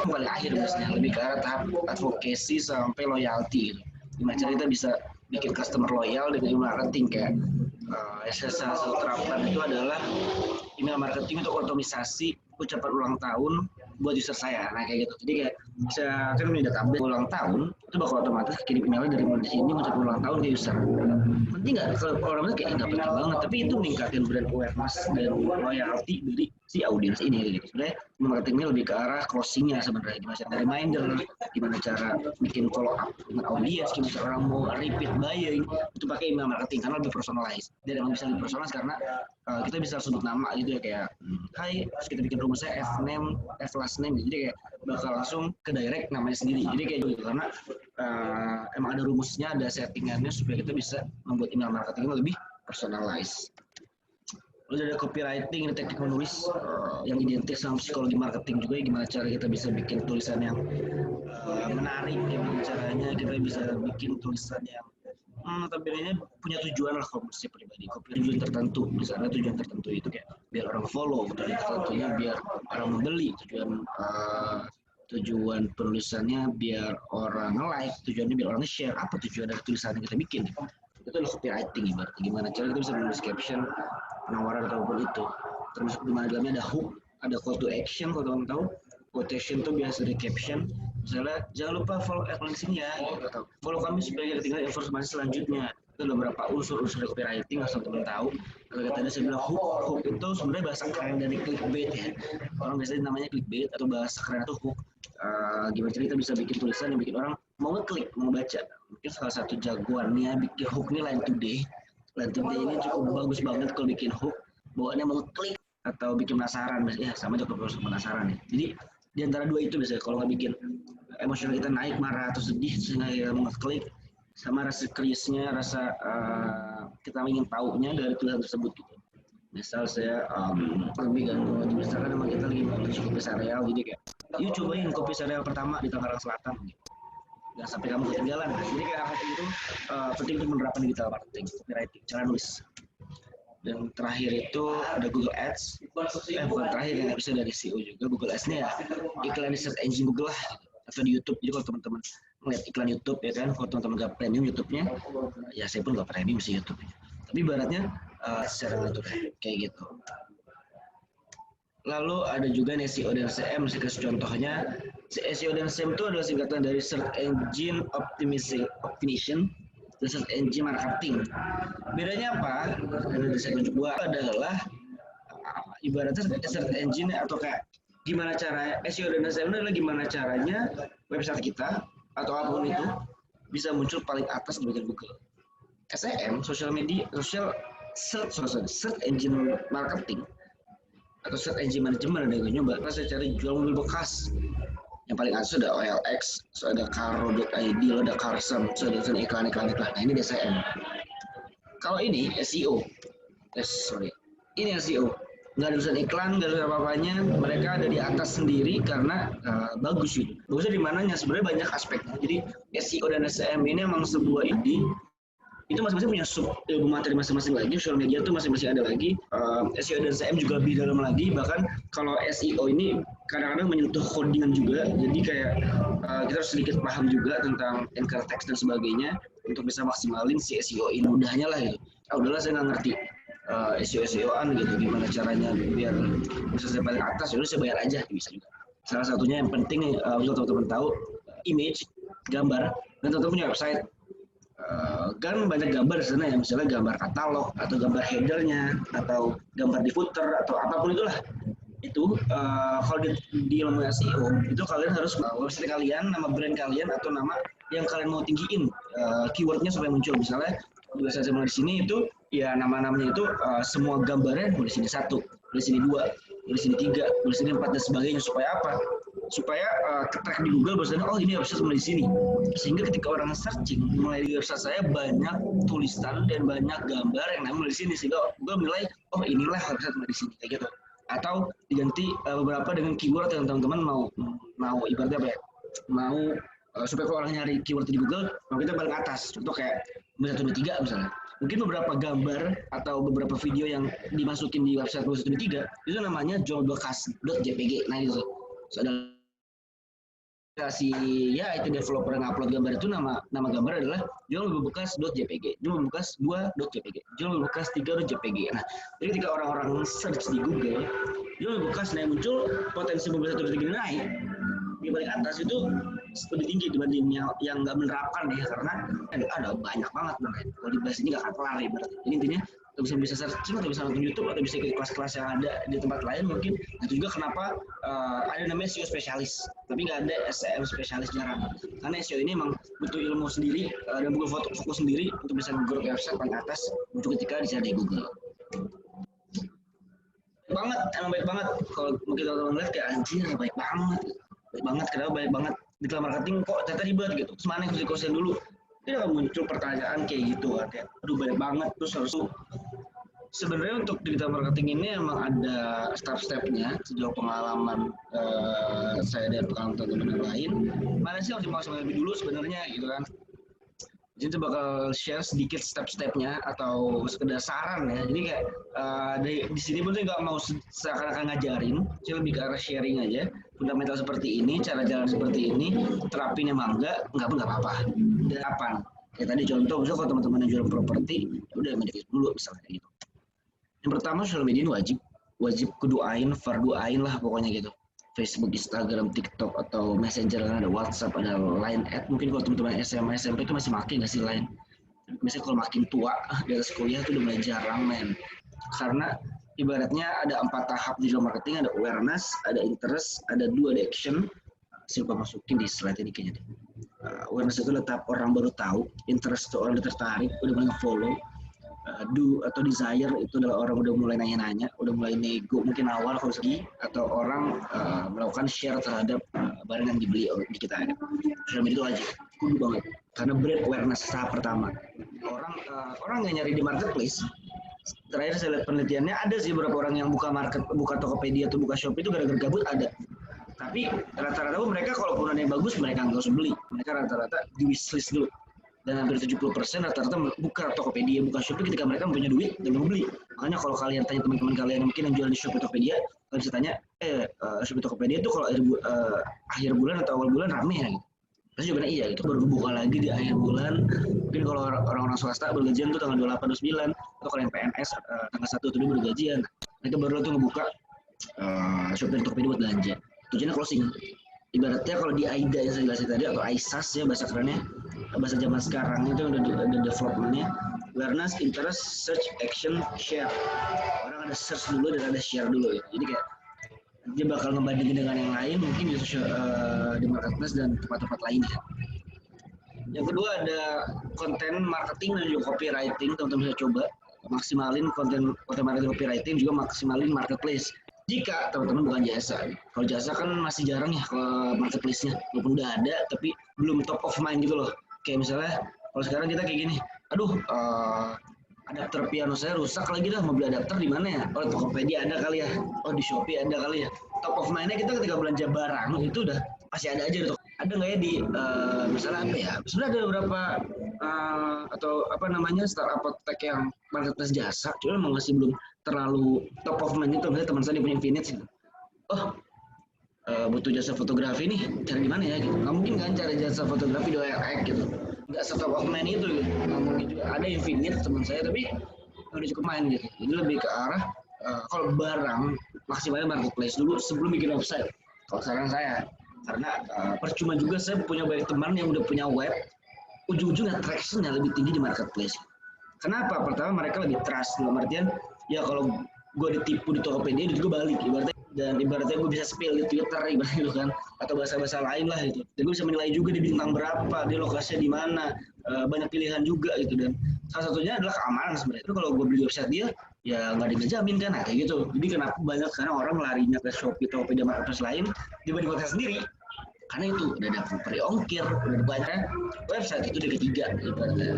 paling akhir biasanya, lebih ke arah tahap advocacy sampai loyalty gitu. Gimana cara kita bisa bikin customer loyal dengan email marketing kayak salah satu terapan itu adalah email marketing untuk otomisasi ucapan ulang tahun buat user saya. Nah kayak gitu. Jadi kayak saya kan punya database ulang tahun, itu bakal otomatis kirim emailnya dari mulai sini mengucapkan ulang tahun ke user. Penting nggak? Kalau orang kayak nggak penting banget, tapi itu meningkatkan brand awareness dan loyalty dari si audiens ini gitu. Sebenarnya marketingnya lebih ke arah closingnya sebenarnya, gimana cara reminder, gimana cara bikin follow up dengan audiens, gimana cara orang mau repeat buying, itu pakai email marketing karena lebih personalized. Dan emang bisa lebih personalized karena kita bisa sebut nama gitu ya, kayak hai, terus kita bikin rumusnya F name, F last name, jadi kayak bakal langsung ke direct namanya sendiri. Jadi kayak gitu karena emang ada rumusnya, ada settingannya supaya kita bisa membuat email marketing lebih personalized. Lalu ada copywriting, ini teknik menulis yang identik sama psikologi marketing juga, gimana cara kita bisa bikin tulisan yang menarik, gimana caranya kita bisa bikin tulisan yang tampilnya punya tujuan lah kalau menurut saya pribadi. Tujuan tertentu, misalnya tujuan tertentu itu kayak biar orang follow, tujuan tertentunya biar orang membeli, tujuan penulisannya biar orang like, tujuannya biar orang share, apa tujuan dari tulisan yang kita bikin. Itu adalah copywriting ibaratnya, gimana cara kita bisa menulis caption, penawaran ataupun itu, termasuk di mana dalamnya ada hook, ada call to action. Kalau teman tahu quotation itu biasa dari caption, misalnya jangan lupa follow akun sini ya, gitu, atau follow kami supaya ketinggalan informasi selanjutnya. Itu ada beberapa unsur-unsur copywriting asal teman tahu. Kalau tadi saya bilang hook itu sebenarnya bahasa keren dari clickbait ya, orang biasanya namanya clickbait atau bahasa keren itu hook. Gimana cara kita bisa bikin tulisan yang bikin orang mau ngeklik, mau baca. Mungkin salah satu jagoannya bikin hook ini Line Today. Line Today ini cukup bagus banget kalau bikin hook, bawaannya mau klik atau bikin penasaran, ya sama aja kalau penasaran ya. Jadi di antara dua itu biasanya kalau nggak bikin emosional kita naik, marah atau sedih sehingga kita mau ngeklik, sama rasa curious-nya, rasa kita ingin tahunya dari tulisan tersebut gitu. Misal saya lebih ganggu, misalkan memang kita lagi mau kopi sereal, jadi kayak yuk cobain kopi sereal pertama di Tangerang Selatan gitu. Jangan sampai kamu ketinggalan. Jadi kayak hal itu penting untuk menerapkan digital marketing, copywriting, cara nulis. Dan terakhir itu ada Google Ads. Bukan terakhir, yang bisa dari SEO juga. Google Ads ini ya iklan di search engine Google lah, atau di YouTube. Jadi kalau teman-teman melihat iklan YouTube ya kan, kalau teman-teman nggak premium YouTube-nya, ya saya pun nggak premium sih YouTube-nya. Tapi ibaratnya secara natural kayak gitu. Lalu ada juga SEO dan SEM, saya kasih contohnya. SEO dan SEM itu adalah singkatan dari Search Engine Optimization dan Search Engine Marketing. Bedanya apa? Dari saya tunjuk gua adalah ibaratnya Search Engine atau kayak gimana cara SEO dan SEM adalah gimana caranya website kita atau apapun itu bisa muncul paling atas di bagian Google. SEM, Search Engine Marketing atau search engine management, ada yang nyoba. Saya cari jual mobil bekas, yang paling atas ada OLX, so ada Caro.id, ada Carson, so ada iklan-iklan. Nah ini SEM. Kalau ini SEO, ini SEO, nggak ada urusan iklan, nggak ada apa-apanya, mereka ada di atas sendiri karena bagus gitu. Bagusnya di mananya? Sebenarnya banyak aspeknya. Jadi SEO dan SEM ini memang sebuah ide. Itu masing-masing punya sub ilmu materi masing-masing lagi. Social media itu masing-masing ada lagi. SEO dan SEM juga lebih dalam lagi. Bahkan kalau SEO ini kadang-kadang menyentuh codingan juga. Jadi kayak kita harus sedikit paham juga tentang anchor text dan sebagainya untuk bisa maksimalin si SEO ini. Mudahnya lah gitu. Udahlah saya nggak ngerti SEO-an gitu. Gimana caranya biar bisa saya paling atas. Yaudah saya bayar aja, bisa juga. Salah satunya yang penting kalau teman-teman tahu, image, gambar, dan teman-teman punya website. Kan banyak gambar di sana ya, misalnya gambar katalog atau gambar headernya atau gambar di footer atau apapun itulah. Itu kalau di ilmu SEO itu kalian harus website kalian, nama brand kalian atau nama yang kalian mau tinggiin keywordnya supaya muncul. Misalnya di website saya di sini itu ya nama-namanya itu semua gambarnya di sini 1, di sini 2, di sini 3, di sini 4 dan sebagainya. Supaya apa? Supaya ketrack di Google bahwasanya oh ini website mulai di sini, sehingga ketika orang searching mulai di website saya banyak tulisan dan banyak gambar yang namanya di sini, sehingga Google menilai oh inilah website mulai di sini kayak gitu. Atau diganti beberapa dengan keyword yang teman-teman mau ibaratnya apa ya, mau supaya kalau orang nyari keyword di Google mau kita paling atas. Contoh kayak 123 misalnya, mungkin beberapa gambar atau beberapa video yang dimasukin di website 123 itu namanya jual bekas.jpg. Nah itu so, ada si ya itu developer yang upload gambar itu nama gambar adalah jual bekas.jpg, jual bekas 2.jpg, jual bekas 3.jpg. Nah, jadi ketika orang-orang search di Google, jual bekas yang muncul potensi mobil 1.3 naik di paling atas itu lebih tinggi dibanding yang nggak menerapkan ya, karena ada banyak banget banget. Kalau dibahas ini nggak akan kelar ya berarti. Jadi intinya bisa searching atau bisa nonton YouTube atau bisa ikut kelas-kelas yang ada di tempat lain mungkin. Nah, itu juga kenapa ada namanya SEO spesialis, tapi nggak ada SEM spesialis, jarang. Karena SEO ini emang butuh ilmu sendiri dan butuh fokus sendiri untuk bisa nge-grow website paling atas untuk ketika dicari di Google. Banget, emang baik banget. Kalau mungkin teman-teman lihat kayak anjir baik banget, kenapa baik banget digital marketing kok ternyata ribet gitu. Terus mana yang harus dikuasain dulu? Tidak akan muncul pertanyaan kayak gitu kan, kayak aduh banyak banget. Terus harus sebenarnya untuk digital marketing ini emang ada step-stepnya sejauh pengalaman saya dan pengalaman teman-teman yang lain. Mana sih harus dimaksudkan lebih dulu sebenarnya gitu kan. Jadi bakal share sedikit step-stepnya atau sekedar saran ya. Jadi kayak di sini pun saya nggak mau seakan-akan ngajarin, saya lebih ke arah sharing aja. Fundamental seperti ini, cara jalan seperti ini, terapin emang nggak pun nggak apa-apa. Dan kapan? Kayak tadi contoh, misalnya kalau teman-teman yang jual properti, udah media dulu misalnya gitu. Yang pertama social media ini wajib kuduain, farduain lah pokoknya gitu. Facebook, Instagram, TikTok, atau Messenger, ada WhatsApp, ada Line Ad. Mungkin kalau teman-teman SMA, SMP itu masih makin nggak sih Line? Misalnya kalau makin tua di atas kuliah itu udah mulai jarang main. Karena ibaratnya ada 4 tahap digital marketing, ada awareness, ada interest, ada do, ada action. Saya lupa masukin di slide ini kayaknya deh. Awareness itu letap orang baru tahu, interest itu orang tertarik, udah mulai follow. Do atau desire itu adalah orang udah mulai nanya-nanya, udah mulai nego mungkin awal kalau segi, atau orang melakukan share terhadap barang yang dibeli di kita. Social media itu wajib, kudu banget, karena brand awareness tahap pertama. Orang yang nyari di marketplace, terakhir saya lihat penelitiannya ada sih beberapa orang yang buka Tokopedia atau buka Shopee itu gara-gara gabut ada. Tapi rata-rata mereka kalaupun ada yang bagus mereka nggak usah beli, mereka rata-rata di wishlist dulu. Dan hampir 70% rata-rata buka Tokopedia, buka Shopee ketika mereka punya duit dan mau beli. Makanya kalau kalian tanya teman-teman kalian yang mungkin yang jual di Shopee Tokopedia, kalian bisa tanya, Shopee Tokopedia itu kalau akhir bulan atau awal bulan rame ya? Gitu. Pasti jawabannya iya gitu. Baru buka lagi di akhir bulan. Mungkin kalau orang-orang swasta bergajian tuh tanggal 28, 29, atau kalau yang PNS tanggal 1 itu baru gajian. Mereka baru tuh ngebuka Shopee Tokopedia buat belanja. Tujuannya closing. Ibaratnya kalau di AIDA yang saya jelasin tadi atau AISAS ya bahasa kerennya, bahasa zaman sekarang itu udah developmentnya awareness, interest, search, action, share. Orang ada search dulu dan ada share dulu ya. Jadi kayak dia bakal ngebandingin dengan yang lain mungkin di di marketplace dan tempat-tempat lainnya. Yang kedua ada konten marketing dan juga copywriting. Teman-teman bisa coba maksimalin konten marketing, copywriting, juga maksimalin marketplace. Jika teman-teman bukan jasa, kalau jasa kan masih jarang ya ke marketplace-nya, walaupun udah ada tapi belum top of mind gitu loh. Kayak misalnya kalau sekarang kita kayak gini, aduh adapter piano saya rusak lagi dah, mau beli adapter di mana ya? Oh Tokopedia ada kali ya, oh di Shopee ada kali ya. Top of mind-nya kita ketika belanja barang itu udah pasti ada aja tuh. Ada nggak ya di misalnya apa ya? Sebenarnya ada beberapa atau apa namanya startup tech yang marketplace jasa, cuma emang masih belum terlalu top of mind itu. Misalnya teman saya punya Infinite gitu. Oh butuh jasa fotografi nih, cari di mana ya gitu. Nggak mungkin kan cari jasa fotografi di OLX gitu. Nggak se-top of mind itu gitu. Nggak mungkin juga. Ada Infinite teman saya tapi udah cukup main gitu. Jadi lebih ke arah kalau barang maksimalnya marketplace dulu sebelum bikin website. Kalau saran saya, karena percuma juga saya punya banyak teman yang udah punya web, ujung-ujungnya traction-nya lebih tinggi di marketplace. Kenapa? Pertama mereka lebih trust, dalam artian ya kalau gue ditipu di Tokopedia itu gue balik ibaratnya gue bisa spill di Twitter ibaratnya gitu kan, atau bahasa-bahasa lain lah gitu. Dan gue bisa menilai juga di bintang berapa, di lokasinya di mana, banyak pilihan juga gitu. Dan salah satunya adalah keamanan sebenarnya. Itu kalau gue beli website dia ya nggak dijamin kan, kayak gitu. Jadi kenapa banyak sekarang orang larinya ke Shopee, Tokopedia, marketplace lain dibanding website sendiri? Karena itu udah ada free ongkir, udah banyak website itu di ketiga,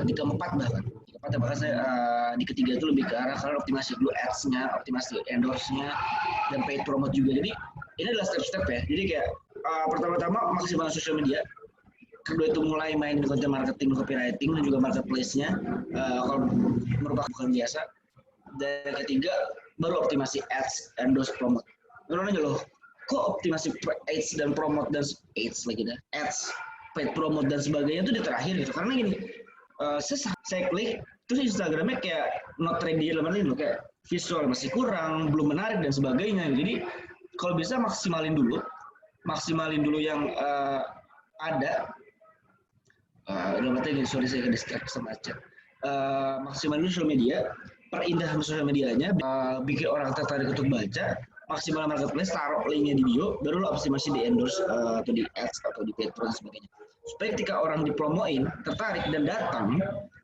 di keempat bahkan. Bahkan saya di ketiga itu lebih ke arah karena optimasi dulu ads-nya, optimasi endorse-nya, dan paid promote juga. Jadi ini adalah step-step ya. Jadi kayak pertama-tama maksimal social media, kedua itu mulai main di konten marketing, copywriting, dan juga marketplace-nya kalau merupakan bukan biasa. Dan yang ketiga baru optimasi ads, endorse, promote. Menurut aja loh, kok optimasi ads dan promote dan ads, paid promote dan sebagainya itu di terakhir gitu. Karena gini, saya klik terus Instagramnya kayak not ready dalam arti kayak visual masih kurang, belum menarik dan sebagainya. Jadi kalau bisa maksimalin dulu yang ada. Dalam arti gini, sorry saya ke-distract sama chat. Maksimalin sosial media, perindah sosial medianya, bikin orang tertarik untuk baca, maksimal marketplace, taruh linknya di bio, baru lo optimasi di endorse atau di ads atau di paid dan sebagainya. Supaya ketika orang dipromoin, tertarik dan datang,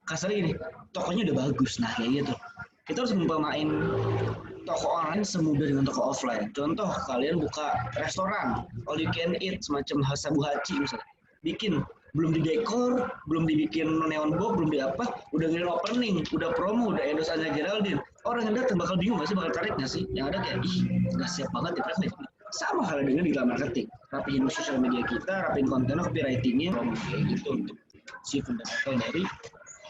kasarnya gini, tokonya udah bagus, nah kayak gitu. Kita harus mempamain toko online semudah dengan toko offline. Contoh, kalian buka restoran, all you can eat, semacam Sabu Hachi misalnya. Bikin, belum didekor, belum dibikin neon box, belum di apa, udah ngeliat opening, udah promo, udah endorse Anya Geraldine. Orang yang datang bakal bingung nggak sih, bakal tarik nggak sih? Yang ada kayak, ih, nggak siap banget ya, sama halnya dengan digital marketing. Rapihin sosial media kita, rapihin konten, copywritingnya, promo kayak gitu untuk si fundamental dari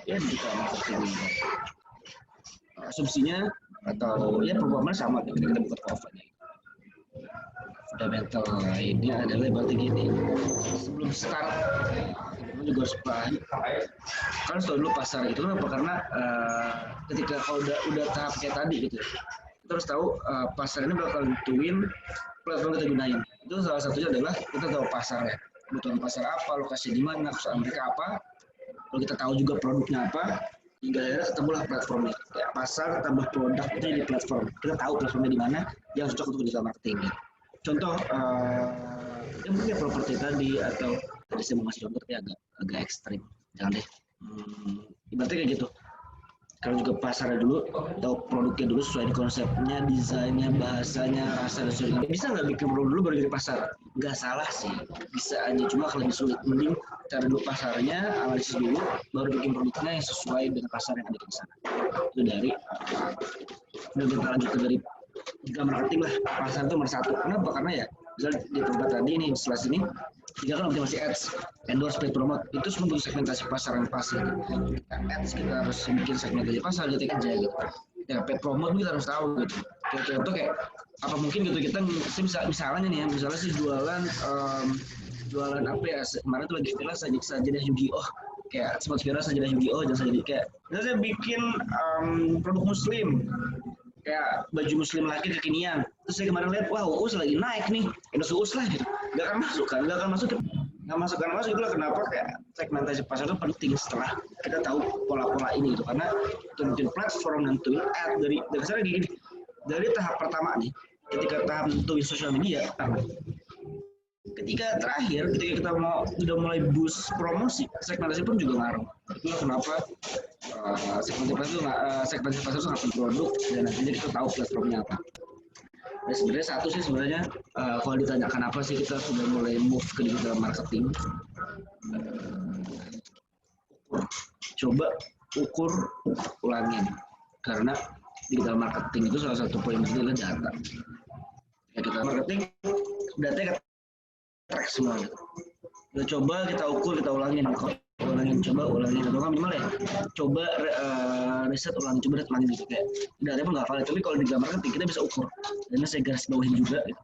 ya digital marketing ini. Asumsinya atau ya performa sama ketika kita buka offline. Fundamental lainnya adalah berarti gini, sebelum start kita juga harus paham kan tahu dulu pasar itu kenapa, karena ketika kalau udah tahap kayak tadi gitu kita harus tahu pasar ini bakal tentuin platform kita gunain. Itu salah satunya adalah kita tahu pasarnya, kebutuhan pasar apa, lokasi di mana, perusahaan mereka apa, kalau kita tahu juga produknya apa, hingga akhirnya ketemulah platformnya. Ya, pasar tambah produk itu di platform, kita tahu platformnya di mana yang cocok untuk digital marketing. Contoh, yang mungkin properti tadi atau tadi saya mau ngasih contoh tapi agak ekstrim, jangan deh. Ibaratnya kayak gitu. Kalau juga pasarnya dulu, tahu produknya dulu sesuai konsepnya, desainnya, bahasanya, rasa dan sebagainya. Bisa nggak bikin produk dulu baru jadi pasar? Nggak salah sih, bisa aja. Cuma kalau lebih sulit, mending cari dulu pasarnya, analisis dulu, baru bikin produknya yang sesuai dengan pasar yang ada di sana. Itu dari, udah kita lanjut dari digital marketing lah, pasar itu nomor satu. Kenapa? Karena ya, misalnya di tempat tadi nih, setelah sini, tiga kan optimasi ads, endorse, paid promote, itu semua butuh segmentasi pasar yang pas gitu. Ads kita harus bikin segmentasi pasar gitu aja gitu. Ya paid promote kita harus tahu gitu. Kayak contoh kayak apa mungkin gitu kita misalnya nih ya, misalnya sih jualan apa ya, kemarin tuh lagi viral sajadah Yu-Gi-Oh, kayak sempat viral sajadah Yu-Gi-Oh, jangan saja kayak misalnya saya bikin produk muslim, kayak baju muslim laki kekinian. Terus saya kemarin lihat, wah UUS lagi naik nih, endorse UUS lah gitu. Nggak akan masuk karena itulah kenapa kayak segmentasi pasar itu penting setelah kita tahu pola-pola ini gitu. Karena tentuin platform, nentuin ad dari dasarnya gini, dari tahap pertama nih, ketika tahap nentuin sosial media, ketika terakhir, ketika kita udah mulai boost promosi, segmentasi pun juga ngaruh. Itulah kenapa segmentasi pasar itu sangat produk dan nantinya kita tahu platformnya apa. Dan sebenarnya satu sih sebenarnya kalau ditanyakan apa sih kita sudah mulai move ke digital marketing, coba ukur, ulangin. Karena digital marketing itu salah satu poin penting adalah data. Ya, digital marketing datanya track semua gitu. Udah coba kita ukur, kita ulangin, coba ulangin atau minimal ya coba riset ulangin, coba ulangin gitu kayak datanya pun nggak valid, tapi kalau di digital marketing kita bisa ukur. Dan saya garis bawahin juga gitu.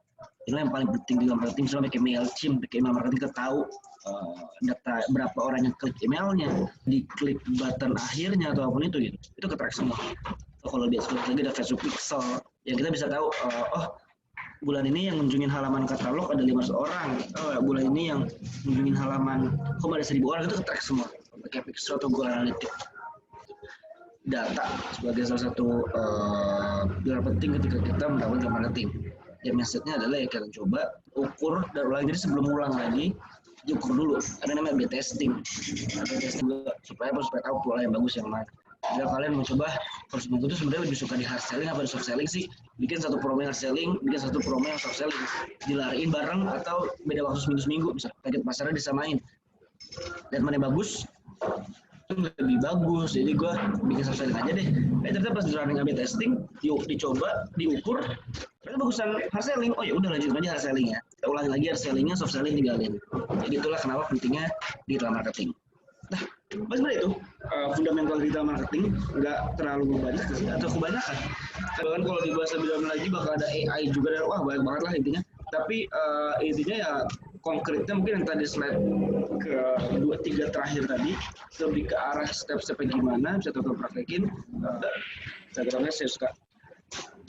Ini yang paling penting di digital marketing, misalnya pakai MailChimp, pakai email marketing kita tahu data berapa orang yang klik emailnya, diklik button akhirnya atau apapun itu gitu, itu ketrack semua. Kalau di lagi ada Facebook Pixel yang kita bisa tahu bulan ini yang mengunjungi halaman katalog ada 500 orang, bulan ini yang mengunjungi halaman home ada 1.000 orang, itu ketrack semua pakai Pixel atau Google Analytics. Data sebagai salah satu pilar penting ketika kita melakukan marketing. Ya message-nya adalah ya kalian coba ukur dan ulang, jadi sebelum ulang lagi diukur dulu. Ada namanya A/B testing. A/B testing juga supaya tahu pola yang bagus yang mana. Jika kalian mau coba, kalau seminggu itu sebenarnya lebih suka di hard selling apa di soft selling sih? Bikin satu promo yang hard selling, bikin satu promo yang soft selling, dilariin bareng atau beda waktu seminggu, bisa target pasarnya disamain. Dan mana yang bagus, itu lebih bagus. Jadi gue bikin soft selling aja deh. Ternyata pas running A/B testing, yuk dicoba, diukur, ternyata bagusan hard selling. Oh ya udah lanjut aja hard selling ya. Kita ulangi lagi hard sellingnya, soft selling tinggalin. Jadi itulah kenapa pentingnya digital marketing. Nah, sebenarnya itu fundamental digital marketing nggak terlalu banyak sih atau kebanyakan. Bahkan kalau dibahas lebih dalam lagi bakal ada AI juga dan wah banyak banget lah intinya. Tapi intinya ya konkretnya mungkin yang tadi slide ke 2-3 terakhir tadi lebih ke arah step-stepnya gimana bisa teman praktekin. Instagramnya saya suka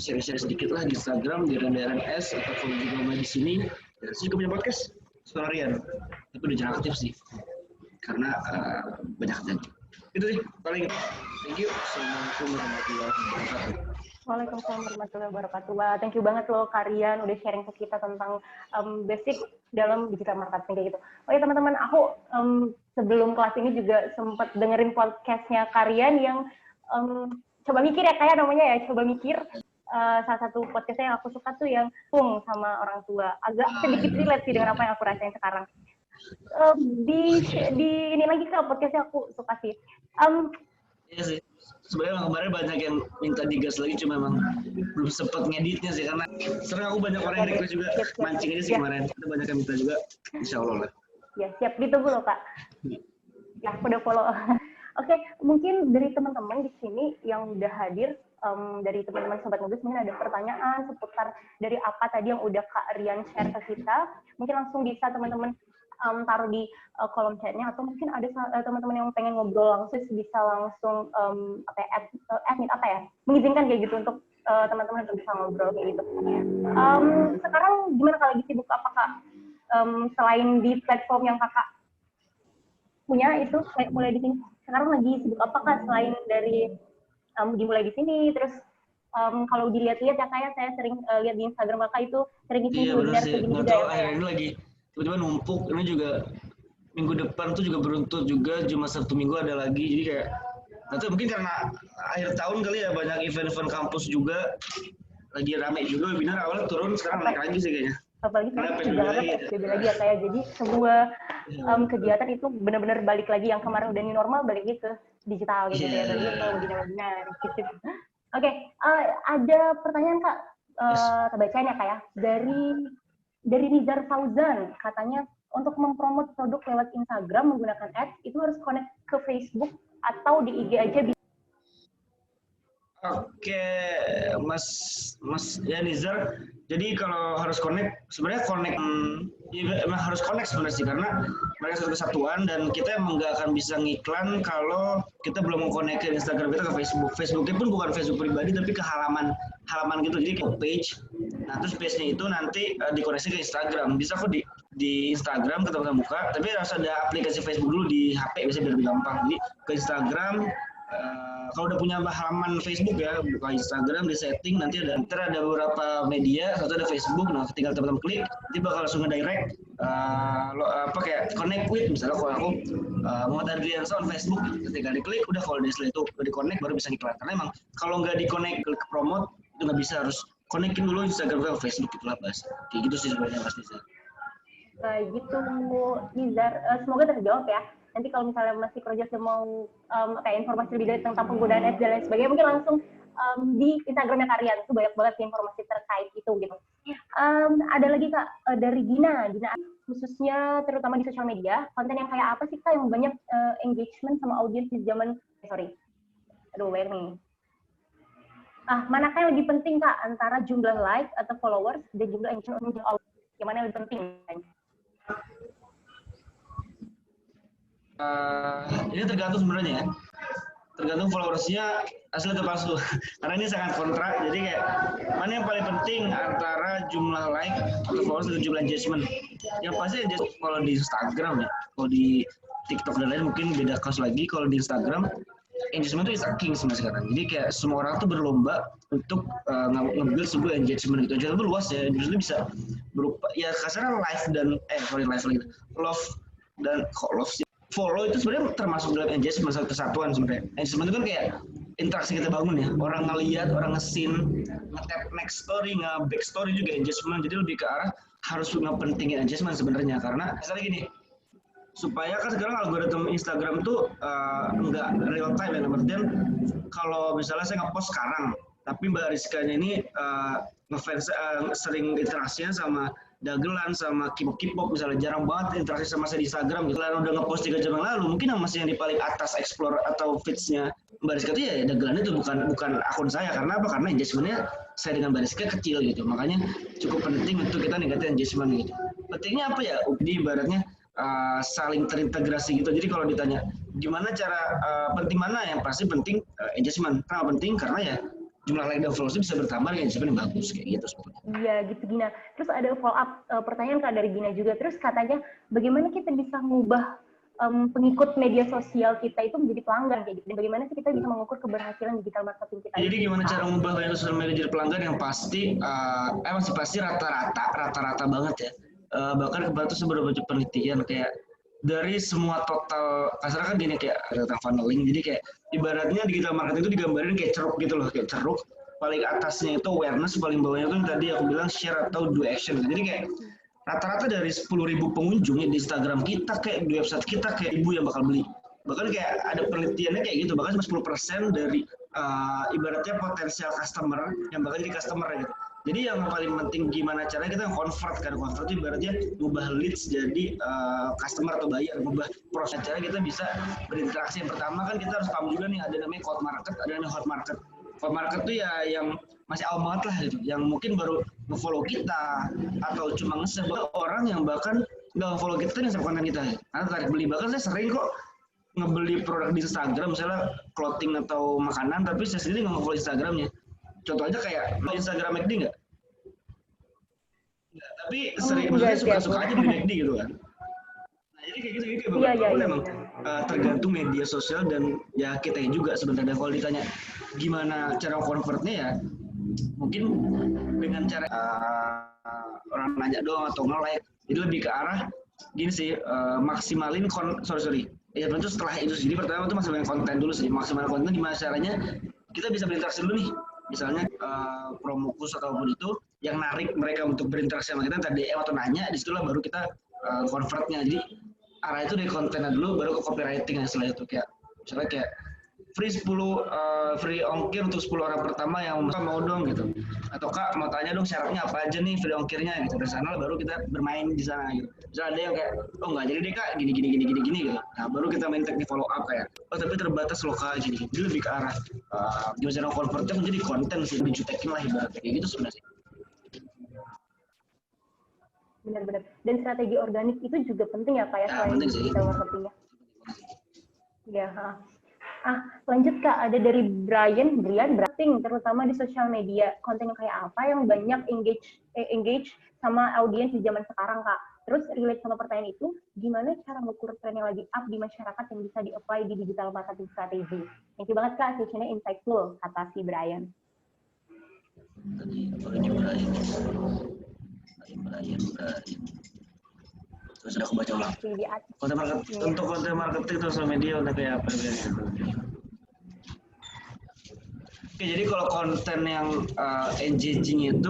share-share sedikit lah di Instagram di RNS atau kalau juga main di sini. Dan saya juga punya podcast Sonarian, tapi udah jarang aktif sih karena banyak kerjaan. Itu sih paling. Thank you. Assalamualaikum warahmatullahi wabarakatuh. Waalaikumsalam warahmatullahi wabarakatuh. Wah, thank you banget loh Karian udah sharing ke kita tentang basic dalam digital marketing kayak gitu. Oh ya teman-teman, aku sebelum kelas ini juga sempat dengerin podcastnya Karian yang coba mikir ya, kayak namanya ya, coba mikir. Salah satu podcastnya yang aku suka tuh yang sama orang tua. Agak sedikit relate sih dengan apa yang aku rasain sekarang. Di ini lagi ke podcastnya aku suka sih. Iya sih. Sebenarnya kemarin banyak yang minta digas lagi, cuma memang belum sempat ngeditnya sih karena sering aku banyak orang yang request juga mancing aja sih kemarin. Ada banyak yang minta juga, insya Allah lah. Ya siap, ditunggu loh Kak. Ya aku udah follow. Oke, mungkin dari teman-teman di sini yang udah hadir, dari teman-teman Sobat Ngebis mungkin ada pertanyaan seputar dari apa tadi yang udah Kak Rian share ke kita. Mungkin langsung bisa teman-teman taruh di kolom chatnya, atau mungkin ada teman-teman yang pengen ngobrol langsung bisa langsung admit mengizinkan kayak gitu untuk teman-teman untuk bisa ngobrol kayak gitu. Sekarang gimana Kak, lagi sibuk apa Kak? Selain di platform yang Kakak punya itu kayak mulai di sini, sekarang lagi sibuk apa Kak selain dari dimulai di sini, terus kalau dilihat-lihat ya kayak saya sering lihat di Instagram Kakak itu sering isi webinar kayak gini juga ya kayak. Ini lagi tiba-tiba numpuk, ini juga minggu depan tuh juga beruntut juga, Jumat Sabtu Minggu ada lagi, jadi kayak nanti mungkin karena akhir tahun kali ya banyak event-event kampus juga lagi rame juga, webinar awalnya turun sekarang naik lagi sih kayaknya. Apalagi PSBB lagi ya kayak, jadi semua kegiatan itu benar-benar balik lagi, yang kemarin udah new normal balik lagi ke digital gitu ya, tadi webinar gitu. Oke, ada pertanyaan Kak, kita bacain ya Kak ya, dari Nizar Fauzan, katanya untuk mempromot produk lewat Instagram menggunakan ads itu harus connect ke Facebook atau di IG aja bisa. Oke, Mas ya Nizar. Jadi kalau harus connect, sebenarnya connect ya, emang harus connect sebenarnya sih, karena mereka satu kesatuan dan kita emang nggak akan bisa ngiklan kalau kita belum mengconnect ke Instagram kita ke Facebook. Facebooknya pun bukan Facebook pribadi tapi ke halaman gitu, jadi ke page. Nah terus page-nya itu nanti dikoneksi ke Instagram. Bisa kok di Instagram ketemu muka, tapi harus ada aplikasi Facebook dulu di HP biasanya biar lebih gampang. Jadi ke Instagram. Kalau udah punya halaman Facebook ya, buka Instagram, di setting nanti ada beberapa media, satu ada Facebook. Nah tinggal teman-teman klik, nanti bakal langsung nge-direct kayak connect with, misalnya kalau aku Muhammad Adriansa on Facebook, ketika diklik udah, kalau di setelah itu udah di-connect baru bisa ngiklan. Karena emang kalau nggak di-connect ke promote itu nggak bisa, harus connectin dulu Instagram ke Facebook, itulah bahas kayak gitu sih sebenarnya Mas Nizar. Baik gitu Nizar, semoga terjawab ya. Nanti kalau misalnya masih project mau kayak informasi lebih dari tentang penggunaan ads dan lain sebagainya, mungkin langsung di Instagramnya Karian, itu banyak banget informasi terkait itu gitu. Ada lagi Kak, dari Dina, khususnya terutama di sosial media, konten yang kayak apa sih Kak yang banyak engagement sama audiens di zaman, banyak nih. Manakah yang lebih penting Kak antara jumlah like atau followers dan jumlah engagement audiens? Yang mana yang lebih penting? Ini tergantung sebenarnya ya, tergantung followersnya asli atau palsu. Karena ini sangat kontra, jadi kayak mana yang paling penting antara jumlah like atau followers dan jumlah engagement. Yang pasti kalau di Instagram ya, kalau di TikTok dan lain mungkin beda kasus lagi. Kalau di Instagram engagement itu is a king sekarang. Jadi kayak semua orang tuh berlomba untuk nge-build sebuah engagement gitu. Engagement itu luas ya, justru bisa berupa ya kasarnya love dan love sih. Follow itu sebenarnya termasuk dalam engagement, satu kesatuan sebenarnya. Engagement itu kan kayak interaksi kita bangun ya. Orang ngelihat, orang nge-scene, nge-tap next story, nge-back story juga engagement. Jadi lebih ke arah harus ngepentingin engagement sebenarnya. Karena misalnya gini, supaya kan sekarang algoritma Instagram tuh nggak real time ya. Artinya kalau misalnya saya nge-post sekarang, tapi Mbak Rizkanya ini ngefans sering interaksinya sama dagelan sama K-pop misalnya, jarang banget interaksi sama saya di Instagram gitu. Lalu udah nge-post 3 jam yang lalu, mungkin yang masih yang di paling atas explore atau feeds-nya Mbak Rizka itu ya dagelan itu bukan akun saya. Karena apa? Karena engagementnya saya dengan basic kecil gitu. Makanya cukup penting untuk kita negatif engagement gitu. Pentingnya apa ya? Di ibaratnya saling terintegrasi gitu. Jadi kalau ditanya gimana cara penting mana, yang pasti penting engagement. Kenapa penting? Karena ya jumlah like dan followers bisa bertambah dengan engagement yang bagus kayak gitu sebetulnya. Iya gitu Gina. Terus ada follow up pertanyaan Kak dari Gina juga. Terus katanya bagaimana kita bisa mengubah pengikut media sosial kita itu menjadi pelanggan kayak gitu. Dan bagaimana sih kita bisa mengukur keberhasilan digital marketing kita? Jadi gimana cara mengubah media sosial media jadi pelanggan yang pasti masih pasti rata-rata banget ya. Bahkan kemarin tuh sebenarnya baca penelitian kayak dari semua total kasarnya kan gini kayak ada funneling, jadi kayak ibaratnya digital marketing itu digambarin kayak ceruk gitu loh, kayak ceruk paling atasnya itu awareness, paling bawahnya kan tadi aku bilang share atau do action. Jadi kayak rata-rata dari 10.000 pengunjung di Instagram kita kayak di website kita kayak 1.000 yang bakal beli. Bahkan kayak ada penelitiannya kayak gitu, bahkan 10% dari ibaratnya potensial customer yang bakal jadi customer gitu. Jadi yang paling penting gimana caranya kita convert itu ibaratnya mengubah leads jadi customer atau buyer, mengubah proses cara kita bisa berinteraksi. Yang pertama kan kita harus paham juga nih ada namanya cold market, ada namanya hot market. Hot market tuh ya yang masih awal banget lah gitu, yang mungkin baru nge-follow kita atau cuma nge-share, orang yang bahkan nggak nge-follow kita nih konten kita ya. Karena tarik beli, bahkan saya sering kok ngebeli produk di Instagram misalnya clothing atau makanan tapi saya sendiri nggak nge-follow Instagramnya. Contoh aja kayak Instagram McD nggak? Tapi sering maksudnya suka-suka aja beli McD gitu kan. Nah jadi kayak gitu memang tergantung media sosial dan ya kita juga sebenarnya. Kalau ditanya gimana cara convertnya ya mungkin dengan cara orang nanya doang atau nge-like. Jadi lebih ke arah gini sih, maksimalin ya tentu setelah itu. Jadi pertama itu maksimalin konten dulu sih. Maksimalin konten gimana caranya kita bisa berinteraksi dulu nih. Misalnya promo khusus ataupun itu yang narik mereka untuk berinteraksi sama kita, tadi DM atau nanya, disitulah baru kita convertnya. Jadi arah itu dari kontennya dulu, baru ke copywriting setelah itu kayak misalnya kayak free ongkir untuk 10 orang pertama yang mau dong gitu, atau Kak mau tanya dong syaratnya apa aja nih free ongkirnya gitu. Dari sana baru kita bermain di sana gitu. Misalnya ada yang kayak oh nggak jadi deh Kak gini gitu, nah baru kita main teknik follow up kayak oh tapi terbatas lokal gini. Jadi lebih ke arah gimana cara convertnya menjadi konten sih, dijutekin lah ibaratnya kayak gitu sebenarnya. Benar-benar. Dan strategi organik itu juga penting ya Pak ya, selain digital marketingnya. Ya. Lanjut Kak, ada dari Brian marketing terutama di sosial media, konten yang kayak apa yang banyak engage sama audiens di zaman sekarang Kak? Terus relate sama pertanyaan itu, gimana cara mengukur tren yang lagi up di masyarakat yang bisa di-apply di digital marketing strategi? Thank you banget Kak, sessionnya insightful, kata si Brian. Brian. Terus sudah aku baca ulang. Untuk konten marketing sosial media udah kayak apa gitu. Oke, jadi kalau konten yang engaging itu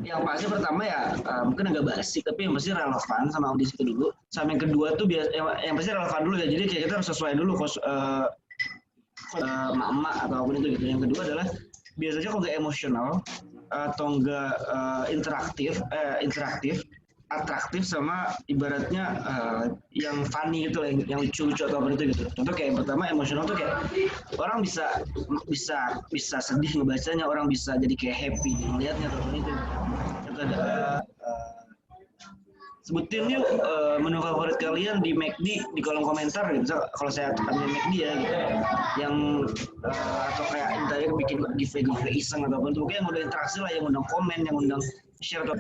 yang pasti pertama ya mungkin agak basic tapi yang pasti relevan sama audiens itu dulu. Sama yang kedua tuh yang pasti relevan dulu ya. Jadi kayak kita harus sesuai dulu emak-emak atau apapun itu gitu. Yang kedua adalah biasanya kalau nggak emosional atau nggak interaktif, atraktif sama ibaratnya yang funny gitu, yang lucu-lucu atau apa itu gitu. Contoh kayak yang pertama emosional tuh kayak orang bisa sedih ngebacanya, orang bisa jadi kayak happy melihatnya atau itu. Contoh ada sebutin yuk menu favorit kalian di McD di kolom komentar gitu. Misal kalau saya tekan di McD ya gitu. Yang atau kayak entahnya bikin giveaway iseng ataupun itu yang udah interaksi lah, yang undang komen, yang undang share atau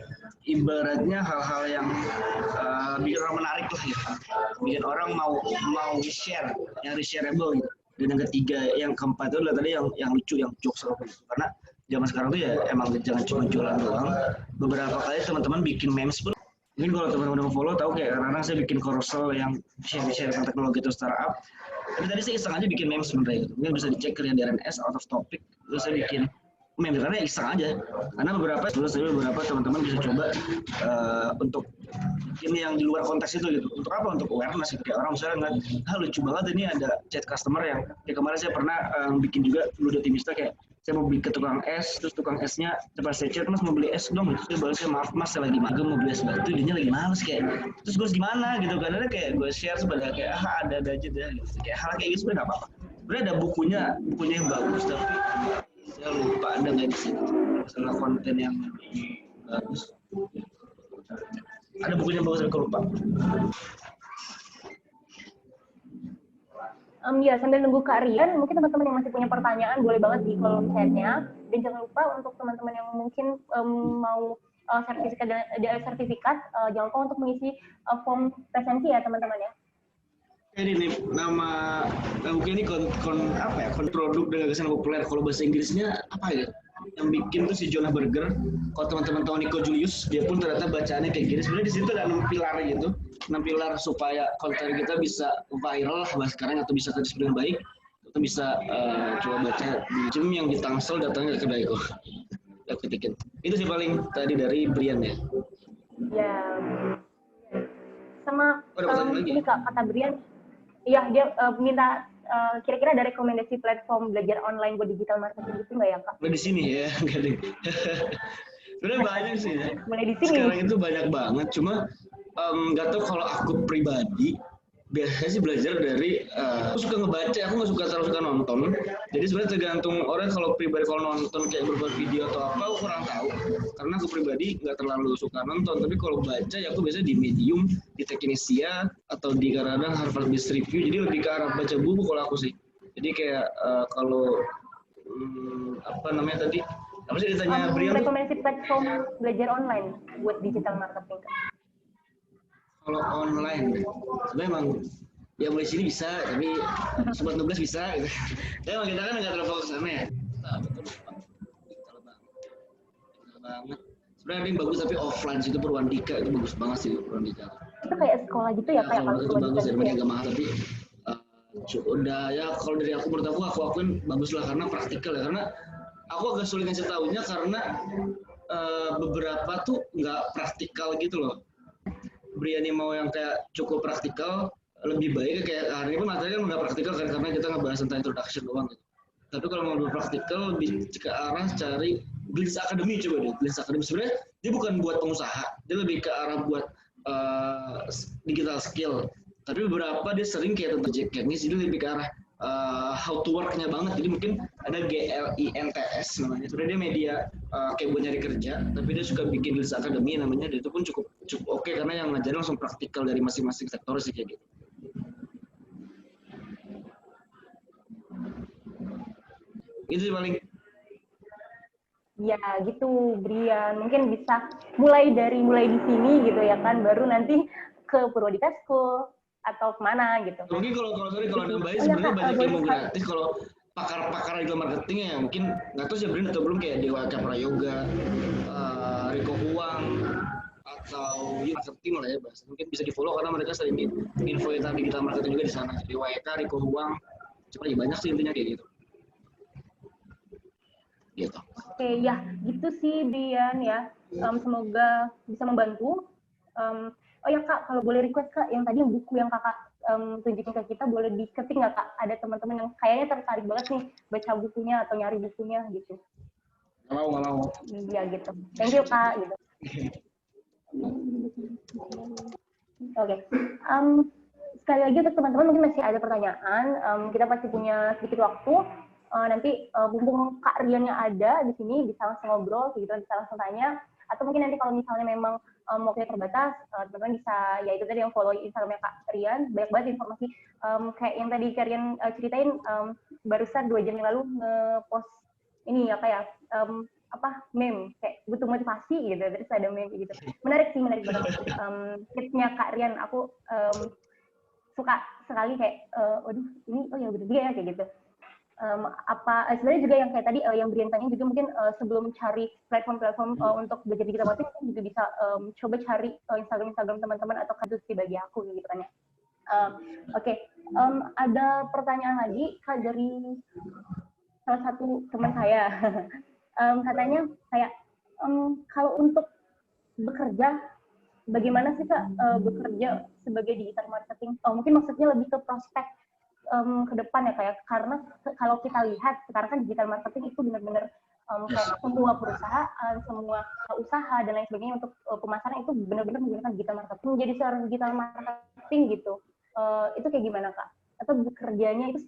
ibaratnya hal-hal yang bikin orang menarik lah gitu, bikin orang mau share, yang reshareable gitu. Dan yang ketiga, yang keempat itu adalah tadi yang lucu, yang jokes atau gitu. Karena zaman sekarang tuh ya emang jangan cuma jualan doang. Beberapa kali teman-teman bikin memes pun, mungkin kalau teman-teman follow tahu kayak karena saya bikin carousel yang share teknologi atau startup. Tapi tadi saya iseng aja bikin memes sebenarnya gitu. Mungkin bisa dicek kerjaan di RNS out of topic. Terus saya bikin meme karena iseng aja. Karena beberapa teman-teman bisa coba untuk ini yang di luar konteks itu gitu. Untuk apa? Untuk awareness gitu. Kayak orang misalnya ngeliat, lucu banget ini ada chat customer yang kayak kemarin saya pernah bikin juga Blue Optimista kayak saya mau beli ke tukang es, terus tukang esnya coba saya chat, Mas mau beli es dong, terus dia balasnya maaf Mas saya lagi mager mau beli es batu, dia lagi males kayak, terus gue gimana gitu kan, ada kayak gue share sebenarnya kayak ada aja deh, gitu. Kayak hal kayak gitu sebenarnya nggak apa-apa, sebenarnya ada bukunya yang bagus tapi Saya lupa ada nggak di sini. Masalah konten yang bagus. Ada bukunya bagus tapi aku lupa. Ya, sambil nunggu Kak Rian, mungkin teman-teman yang masih punya pertanyaan boleh banget di kolom chat-nya. Dan jangan lupa untuk teman-teman yang mungkin mau sertifikat, jangan lupa untuk mengisi form presensi ya teman-teman ya. Ini nih nama buku ini produk dan gagasan populer. Kalau bahasa Inggrisnya apa ya? Yang bikin tuh si Jonah Berger. Kalau teman-teman tahu Nico Julius, dia pun ternyata bacaannya kayak gini. Sebenarnya di situ ada 6 pilar gitu, 6 pilar supaya konten kita bisa viral lah bahas sekarang atau bisa terdistribusi dengan baik. Kita bisa coba baca di Zoom yang di Tangsel, datangnya ke kedai kok. Kita ketikin. Itu sih paling tadi dari Brian ya. Ya. Sama lagi. ini Kak, kata Brian, iya dia minta kira-kira ada rekomendasi platform belajar online buat digital marketing gitu nggak ya Kak? Di sini ya, enggak deh. Sebenarnya banyak sih ya. Mulai di sini. Sekarang itu banyak banget, cuma nggak tahu kalau aku pribadi biasanya sih belajar dari aku suka ngebaca, aku nggak terlalu suka nonton. Jadi sebenarnya tergantung orang. Kalau pribadi kalau nonton kayak berupa video atau apa aku kurang tahu, karena aku pribadi nggak terlalu suka nonton. Tapi kalau baca ya aku biasanya di Medium, di Tekinesia atau di kadang-kadang Harvard Business Review. Jadi lebih ke arah baca buku kalau aku sih. Jadi kayak kalau apa namanya tadi, apa sih ditanya Brian? Rekomendasi platform belajar online buat digital marketing. Kalau online, sebenarnya emang ya mulai sini bisa, tapi sobat nugas bisa. Gitu. Tapi emang kita kan nggak terlalu fokus sana ya. Nah, betul banget. Sebenarnya ada yang bagus tapi offline situ Purwandika itu bagus banget sih Purwandika. Itu kayak sekolah gitu ya kayak kalau itu bagus ya, agak mahal tapi udah ya kalau dari aku menurut aku akuin bagus lah karena praktikal ya, karena aku agak sulit ngasih tahunya karena beberapa tuh nggak praktikal gitu loh. Brian mau yang kayak cukup praktikal lebih baik kayak hari ini pun materinya kan nggak praktikal kan karena kita ngebahas tentang introduction doang gitu. Tapi kalau mau lebih praktikal lebih ke arah cari Blitz Academy, coba deh Blitz Academy. Sebenarnya dia bukan buat pengusaha, dia lebih ke arah buat digital skill. Tapi beberapa dia sering kayak tentang teknis, jadi lebih ke arah how to work-nya banget. Jadi mungkin ada GLINTS namanya. Sebenarnya dia media kayak buat nyari kerja, tapi dia suka bikin Blitz Academy namanya. Dan itu pun cukup oke karena yang ngajarin langsung praktikal dari masing-masing sektor sih kayak gitu. Itu sih paling. Ya gitu Brian, mungkin bisa mulai di sini gitu ya kan, baru nanti ke Purwadika School atau kemana gitu. Mungkin kalau ada baik sebenarnya banyak ilmu gratis. Kalau pakar digital marketing ya mungkin nggak tahu sih Brian atau belum, kayak Dewa Prayoga, Rico Huang atau marketing lah ya bahasa. Mungkin bisa di follow karena mereka sering info tentang digital marketing juga di sana. Dewa Eka, Rico Huang, cuma banyak sih intinya kayak gitu. Gitu. Oke, ya gitu sih Brian ya. Semoga bisa membantu. Oh ya Kak, kalau boleh request Kak, yang tadi buku yang Kakak tunjukin ke kita boleh diketik nggak Kak? Ada teman-teman yang kayaknya tertarik banget nih baca bukunya atau nyari bukunya gitu. Nggak mau. Iya gitu. Thank you Kak. Gitu. Oke. Sekali lagi untuk teman-teman mungkin masih ada pertanyaan. Kita pasti punya sedikit waktu. Nanti mumpung Kak Riannya ada di sini bisa langsung ngobrol gitu, bisa langsung tanya, atau mungkin nanti kalau misalnya memang waktunya terbatas, teman-teman bisa ya itu tadi yang follow Instagramnya Kak Rian, banyak banget informasi kayak yang tadi Kak Rian ceritain barusan 2 jam yang lalu nge-post ini apa ya meme kayak butuh motivasi gitu, terus ada meme gitu, menarik banget. Tipsnya Kak Rian aku suka sekali kayak waduh ini oh ya bener dia ya kayak gitu. Sebenarnya juga yang kayak tadi yang Brian tanya juga mungkin sebelum cari platform untuk belajar digital marketing juga bisa coba cari Instagram teman-teman atau kasus pribadi aku gitu kan ya. Oke. Ada pertanyaan lagi Kak dari salah satu teman saya. Katanya kayak kalau untuk bekerja bagaimana sih Kak bekerja sebagai digital marketing? Mungkin maksudnya lebih ke prospek ke depan ya kayak, karena kalau kita lihat sekarang kan digital marketing itu benar-benar kayak semua perusahaan, semua usaha dan lain sebagainya untuk pemasaran itu benar-benar menggunakan digital marketing. Jadi seorang digital marketing gitu, itu kayak gimana Kak? atau bekerjanya itu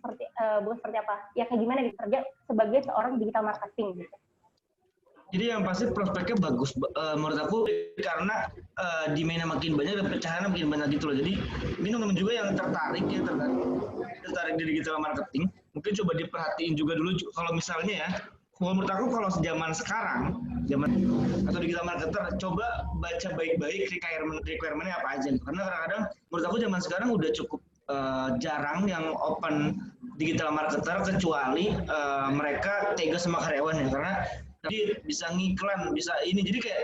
bukan seperti apa? Ya kayak gimana gitu kerja sebagai seorang digital marketing gitu. Jadi yang pasti prospeknya bagus menurut aku karena demand-nya makin banyak dan pecahannya makin banyak gitu loh. Jadi ini teman-teman juga yang tertarik di digital marketing, mungkin coba diperhatiin juga dulu kalau misalnya ya. Kalau menurut aku kalau zaman sekarang, atau digital marketer, coba baca baik-baik requirement-nya apa aja. Karena kadang-kadang menurut aku zaman sekarang udah cukup jarang yang open digital marketer kecuali mereka tega sama karyawan ya. Karena jadi bisa ngiklan, bisa ini, jadi kayak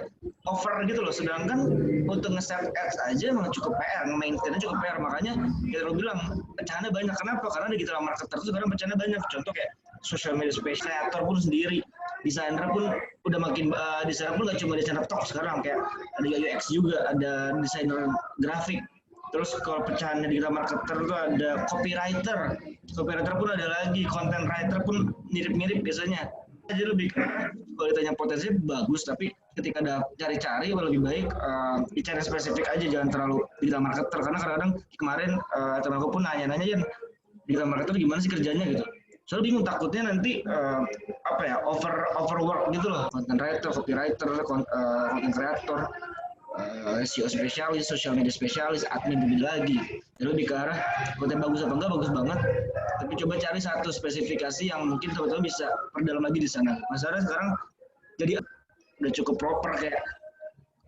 over gitu loh. Sedangkan untuk nge-set ads aja emang cukup PR, nge-maintain-nya cukup PR. Makanya kita lo bilang pecahannya banyak. Kenapa? Karena digital marketer itu sekarang pecahannya banyak. Contoh kayak social media space creator pun sendiri, desainer pun udah makin desainer pun gak cuma desainer top sekarang, kayak ada UX juga, ada desainer grafik. Terus kalau pecahannya digital marketer itu ada copywriter pun ada lagi, content writer pun mirip-mirip biasanya. Jadi lebih kalau ditanya potensi bagus, tapi ketika ada cari-cari lebih baik dicari spesifik aja, jangan terlalu digital marketer. Karena kadang-kadang kemarin teman aku pun nanya-nanya ya digital marketer gimana sih kerjanya gitu. Soalnya bingung, takutnya nanti overwork gitu loh, content writer, copywriter, content creator, SEO spesialis, social media spesialis, admin lebih lagi. Jadi lebih ke arah konten bagus apa enggak, bagus banget. Tapi coba cari satu spesifikasi yang mungkin teman-teman bisa perdalam lagi di sana. Masalahnya sekarang jadi udah cukup proper, kayak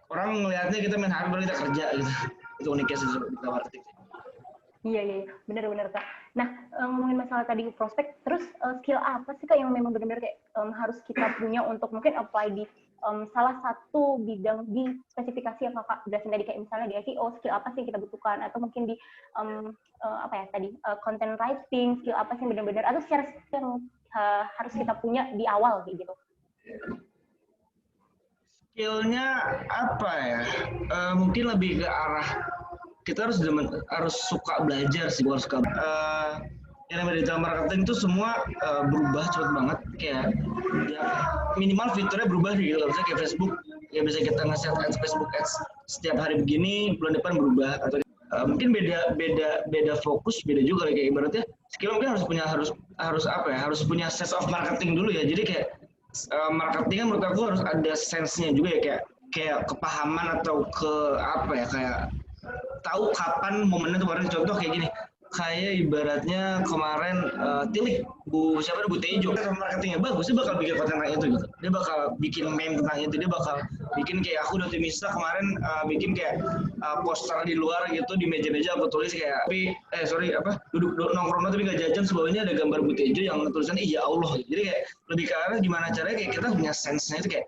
orang ngelihatnya kita main hardware, kita kerja gitu. Itu uniknya sih di marketing. Iya, benar-benar Kak. Nah, ngomongin masalah tadi prospek, terus skill apa sih Kak yang memang benar-benar kayak harus kita punya untuk mungkin apply di salah satu bidang di spesifikasi yang Kakak jelasin tadi, kayak misalnya di SEO, skill apa sih yang kita butuhkan, atau mungkin di content writing, skill apa sih yang benar-benar, atau secara skill yang harus kita punya di awal kayak gitu. Skillnya apa ya? Mungkin lebih ke arah kita harus suka belajar sih, harus suka. Yang namanya digital marketing itu semua berubah cepat banget, kayak ya, minimal fiturnya berubah gitu loh. Misalnya kayak Facebook, ya bisa kita nge-set ads, Facebook ads setiap hari begini, bulan depan berubah. Atau mungkin beda fokus, beda juga kayak ibaratnya skill mungkin harus punya sense of marketing dulu ya. Jadi kayak marketing kan menurut aku harus ada sense-nya juga ya, kayak kepahaman atau kayak tahu kapan momennya. Kemarin contoh kayak gini, kayak ibaratnya kemarin Tilik Bu Tejo, marketingnya bagus, dia bakal bikin konten tentang itu gitu, dia bakal bikin meme tentang itu, dia bakal bikin kayak aku udah optimista kemarin bikin kayak poster di luar gitu, di meja-meja aku tulis kayak duduk nongkrong tapi nggak jajan, sebelahnya ada gambar Bu Tejo yang tulisannya iya Allah gitu. Jadi kayak lebih ke arah gimana caranya kayak kita punya sense-nya itu kayak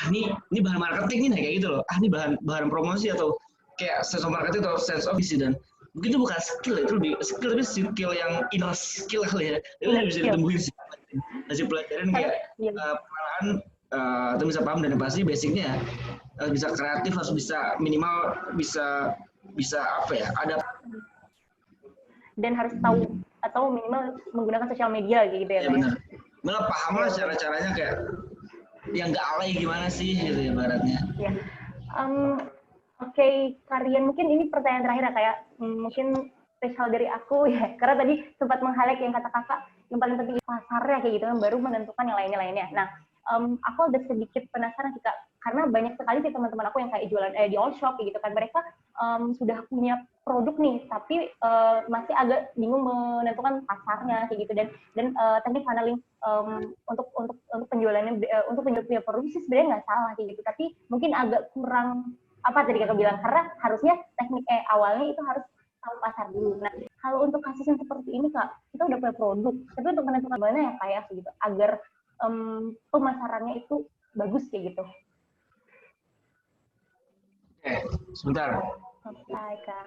ini bahan marketing nih kayak gitu loh, ini bahan promosi, atau kayak sense of marketing atau sense of visi. Dan mungkin itu bukan skill, itu lebih skill, tapi skill yang inner skill kali ya, itu bisa ditembuhin sih, masih pelajarin kayak perlahan atau bisa paham, dan pasti basicnya bisa kreatif, harus bisa minimal bisa ada, dan harus tahu atau minimal menggunakan sosial media gitu ya. Ya benar, malah paham lah cara-caranya kayak yang nggak alay gimana sih gitu ibaratnya. Ya. Oke, Karian, mungkin ini pertanyaan terakhir ya, kayak mungkin spesial dari aku ya, karena tadi sempat meng-highlight yang kata kakak, yang paling penting pasarnya kayak gitu kan, baru menentukan yang lainnya. Nah, aku ada sedikit penasaran sih Kak, karena banyak sekali sih teman-teman aku yang kayak jualan di all shop kayak gitu kan, mereka sudah punya produk nih, tapi masih agak bingung menentukan pasarnya kayak gitu, dan teknik funneling untuk penjualannya, untuk penjualan produk sih sebenarnya nggak salah kayak gitu, tapi mungkin agak kurang apa tadi kakak bilang, karena harusnya teknik awalnya itu harus tahu pasar dulu. Nah, kalau untuk kasus yang seperti ini Kak, kita udah punya produk, tapi untuk menentukan mana yang kayak gitu, agar pemasarannya itu bagus kayak gitu. Oke, sebentar. Oke, Kak.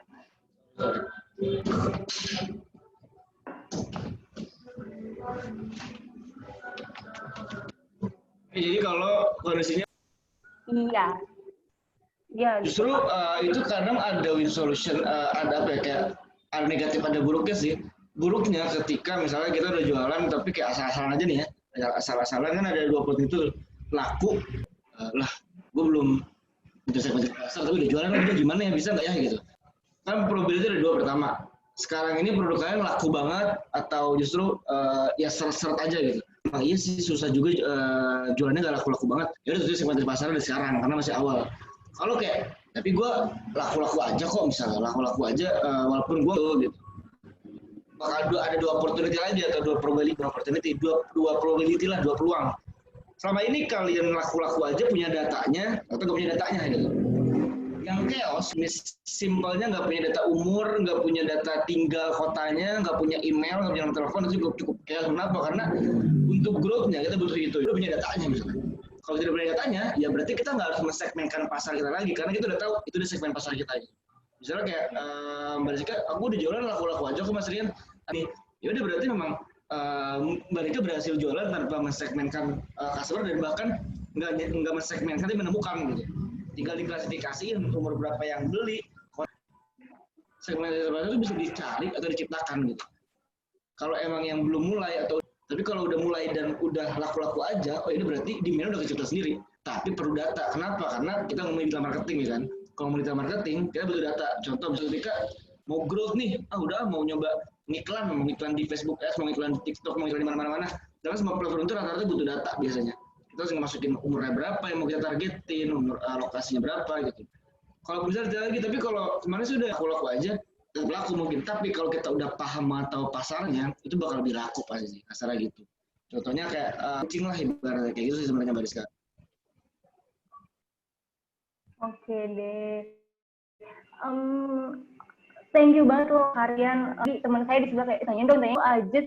Jadi kalau kondisinya Iya, justru itu kadang ada win solution, ada kayak ada negatif ada buruknya sih. Buruknya ketika misalnya kita udah jualan tapi kayak asal-asalan aja nih ya, asal-asalan kan ada 2 produk itu laku, gue belum bisa pasar tapi udah jualan, udah gimana ya, bisa nggak ya gitu. Kan probability ada 2, pertama sekarang ini produk kalian laku banget atau justru ya seret-seret aja gitu? Emang iya sih susah juga jualannya nggak laku-laku banget. Ya udah segmentasi pasarnya dari sekarang karena masih awal. Kalau kayak tapi gue laku-laku aja kok misalnya laku-laku aja walaupun gue gitu. Bakal ada dua opportunity lagi atau dua probability lah, dua peluang. Selama ini kalian laku-laku aja punya datanya atau nggak punya datanya gitu. Yang chaos, simpelnya nggak punya data umur, nggak punya data tinggal kotanya, nggak punya email, nggak punya nomor telepon, itu cukup chaos. Kenapa? Karena untuk growth-nya kita butuh itu punya datanya misalnya. Kalau tidak punya datanya, ya berarti kita nggak harus mensegmenkan pasar kita lagi, karena kita udah tahu itu udah segmen pasar kita. Misalnya kayak Mbak Rizka, aku udah jualan laku-laku aja kok Mas Rian. Ya udah berarti memang Mbak Rizka berhasil jualan tanpa mensegmenkan customer dan bahkan nggak mensegmenkan tapi menemukan gitu. Tinggal diklasifikasiin umur berapa yang beli, segmentasi itu bisa dicari atau diciptakan gitu. Kalau emang yang belum mulai atau tapi kalau udah mulai dan udah laku-laku aja, oh ini berarti demand udah kecipta sendiri. Tapi perlu data. Kenapa? Karena kita ngomongin digital marketing ya kan. Kalau mau digital marketing, kita butuh data. Contoh misalnya ketika mau growth nih, udah mau nyoba ngiklan di Facebook Ads, mau ngiklan di TikTok, mau ngiklan di mana-mana. Karena semua platform itu rata-rata butuh data biasanya. Kita harus masukin umurnya berapa yang mau kita targetin, umur lokasinya berapa gitu. Kalau bisa lagi, tapi kalau kemarin sudah aku laku aja, dan laku mungkin. Tapi kalau kita udah paham atau pasarnya, itu bakal lebih laku pasti sih, kasarnya gitu. Contohnya kayak kucing lah ibaratnya kayak gitu sih sebenarnya Mbak Rizka. Oke deh. Thank you banget loh kalian. Teman saya di sebelah kayak tanya aja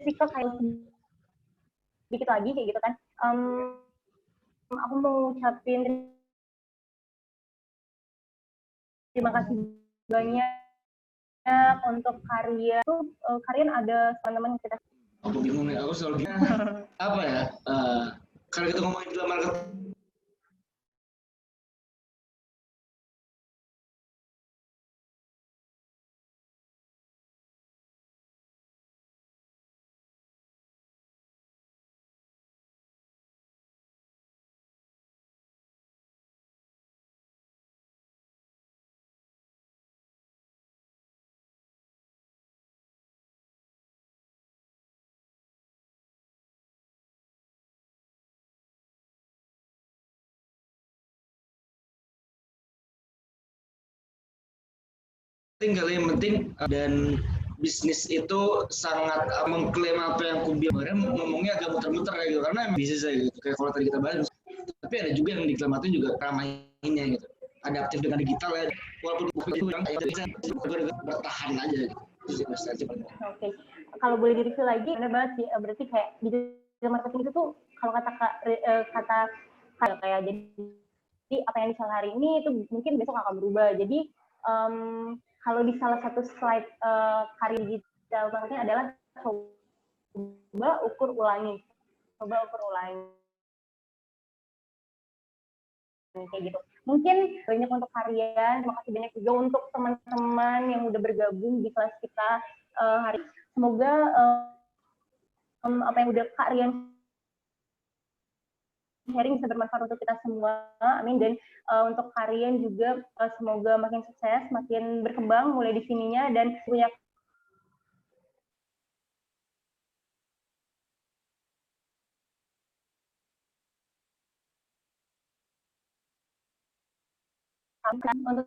sih kok kayak dikit lagi kayak gitu kan. Aku mau ucapin terima kasih banyak untuk karya itu. Kalian ada teman-teman kita. Aku bingung nih, aku selalu bingung apa ya? Karena kita ngomongin digital marketing, kali yang penting dan bisnis itu sangat mengklaim apa yang aku bilang. Ngomongnya agak muter-muter kayak gitu karena bisnis aja gitu. Kayak kalau tadi kita bahas, tapi ada juga yang diklaim itu juga ramainya gitu. Adaptif dengan digital ya, walaupun itu yang bisa bertahan aja gitu. Oke, kalau boleh direview lagi, benar banget sih. Berarti kayak digital marketing itu tuh kalau kata kayak jadi apa yang disalah hari ini itu mungkin besok akan berubah. Jadi kalau di salah satu slide karya digital marketing adalah coba ukur ulangi kayak gitu. Mungkin banyak untuk kalian, terima kasih banyak juga untuk teman-teman yang udah bergabung di kelas kita hari ini. Semoga apa yang udah Kak Rian sharing bisa bermanfaat untuk kita semua, amin. Dan untuk kalian juga semoga makin sukses, makin berkembang mulai di sininya dan punya untuk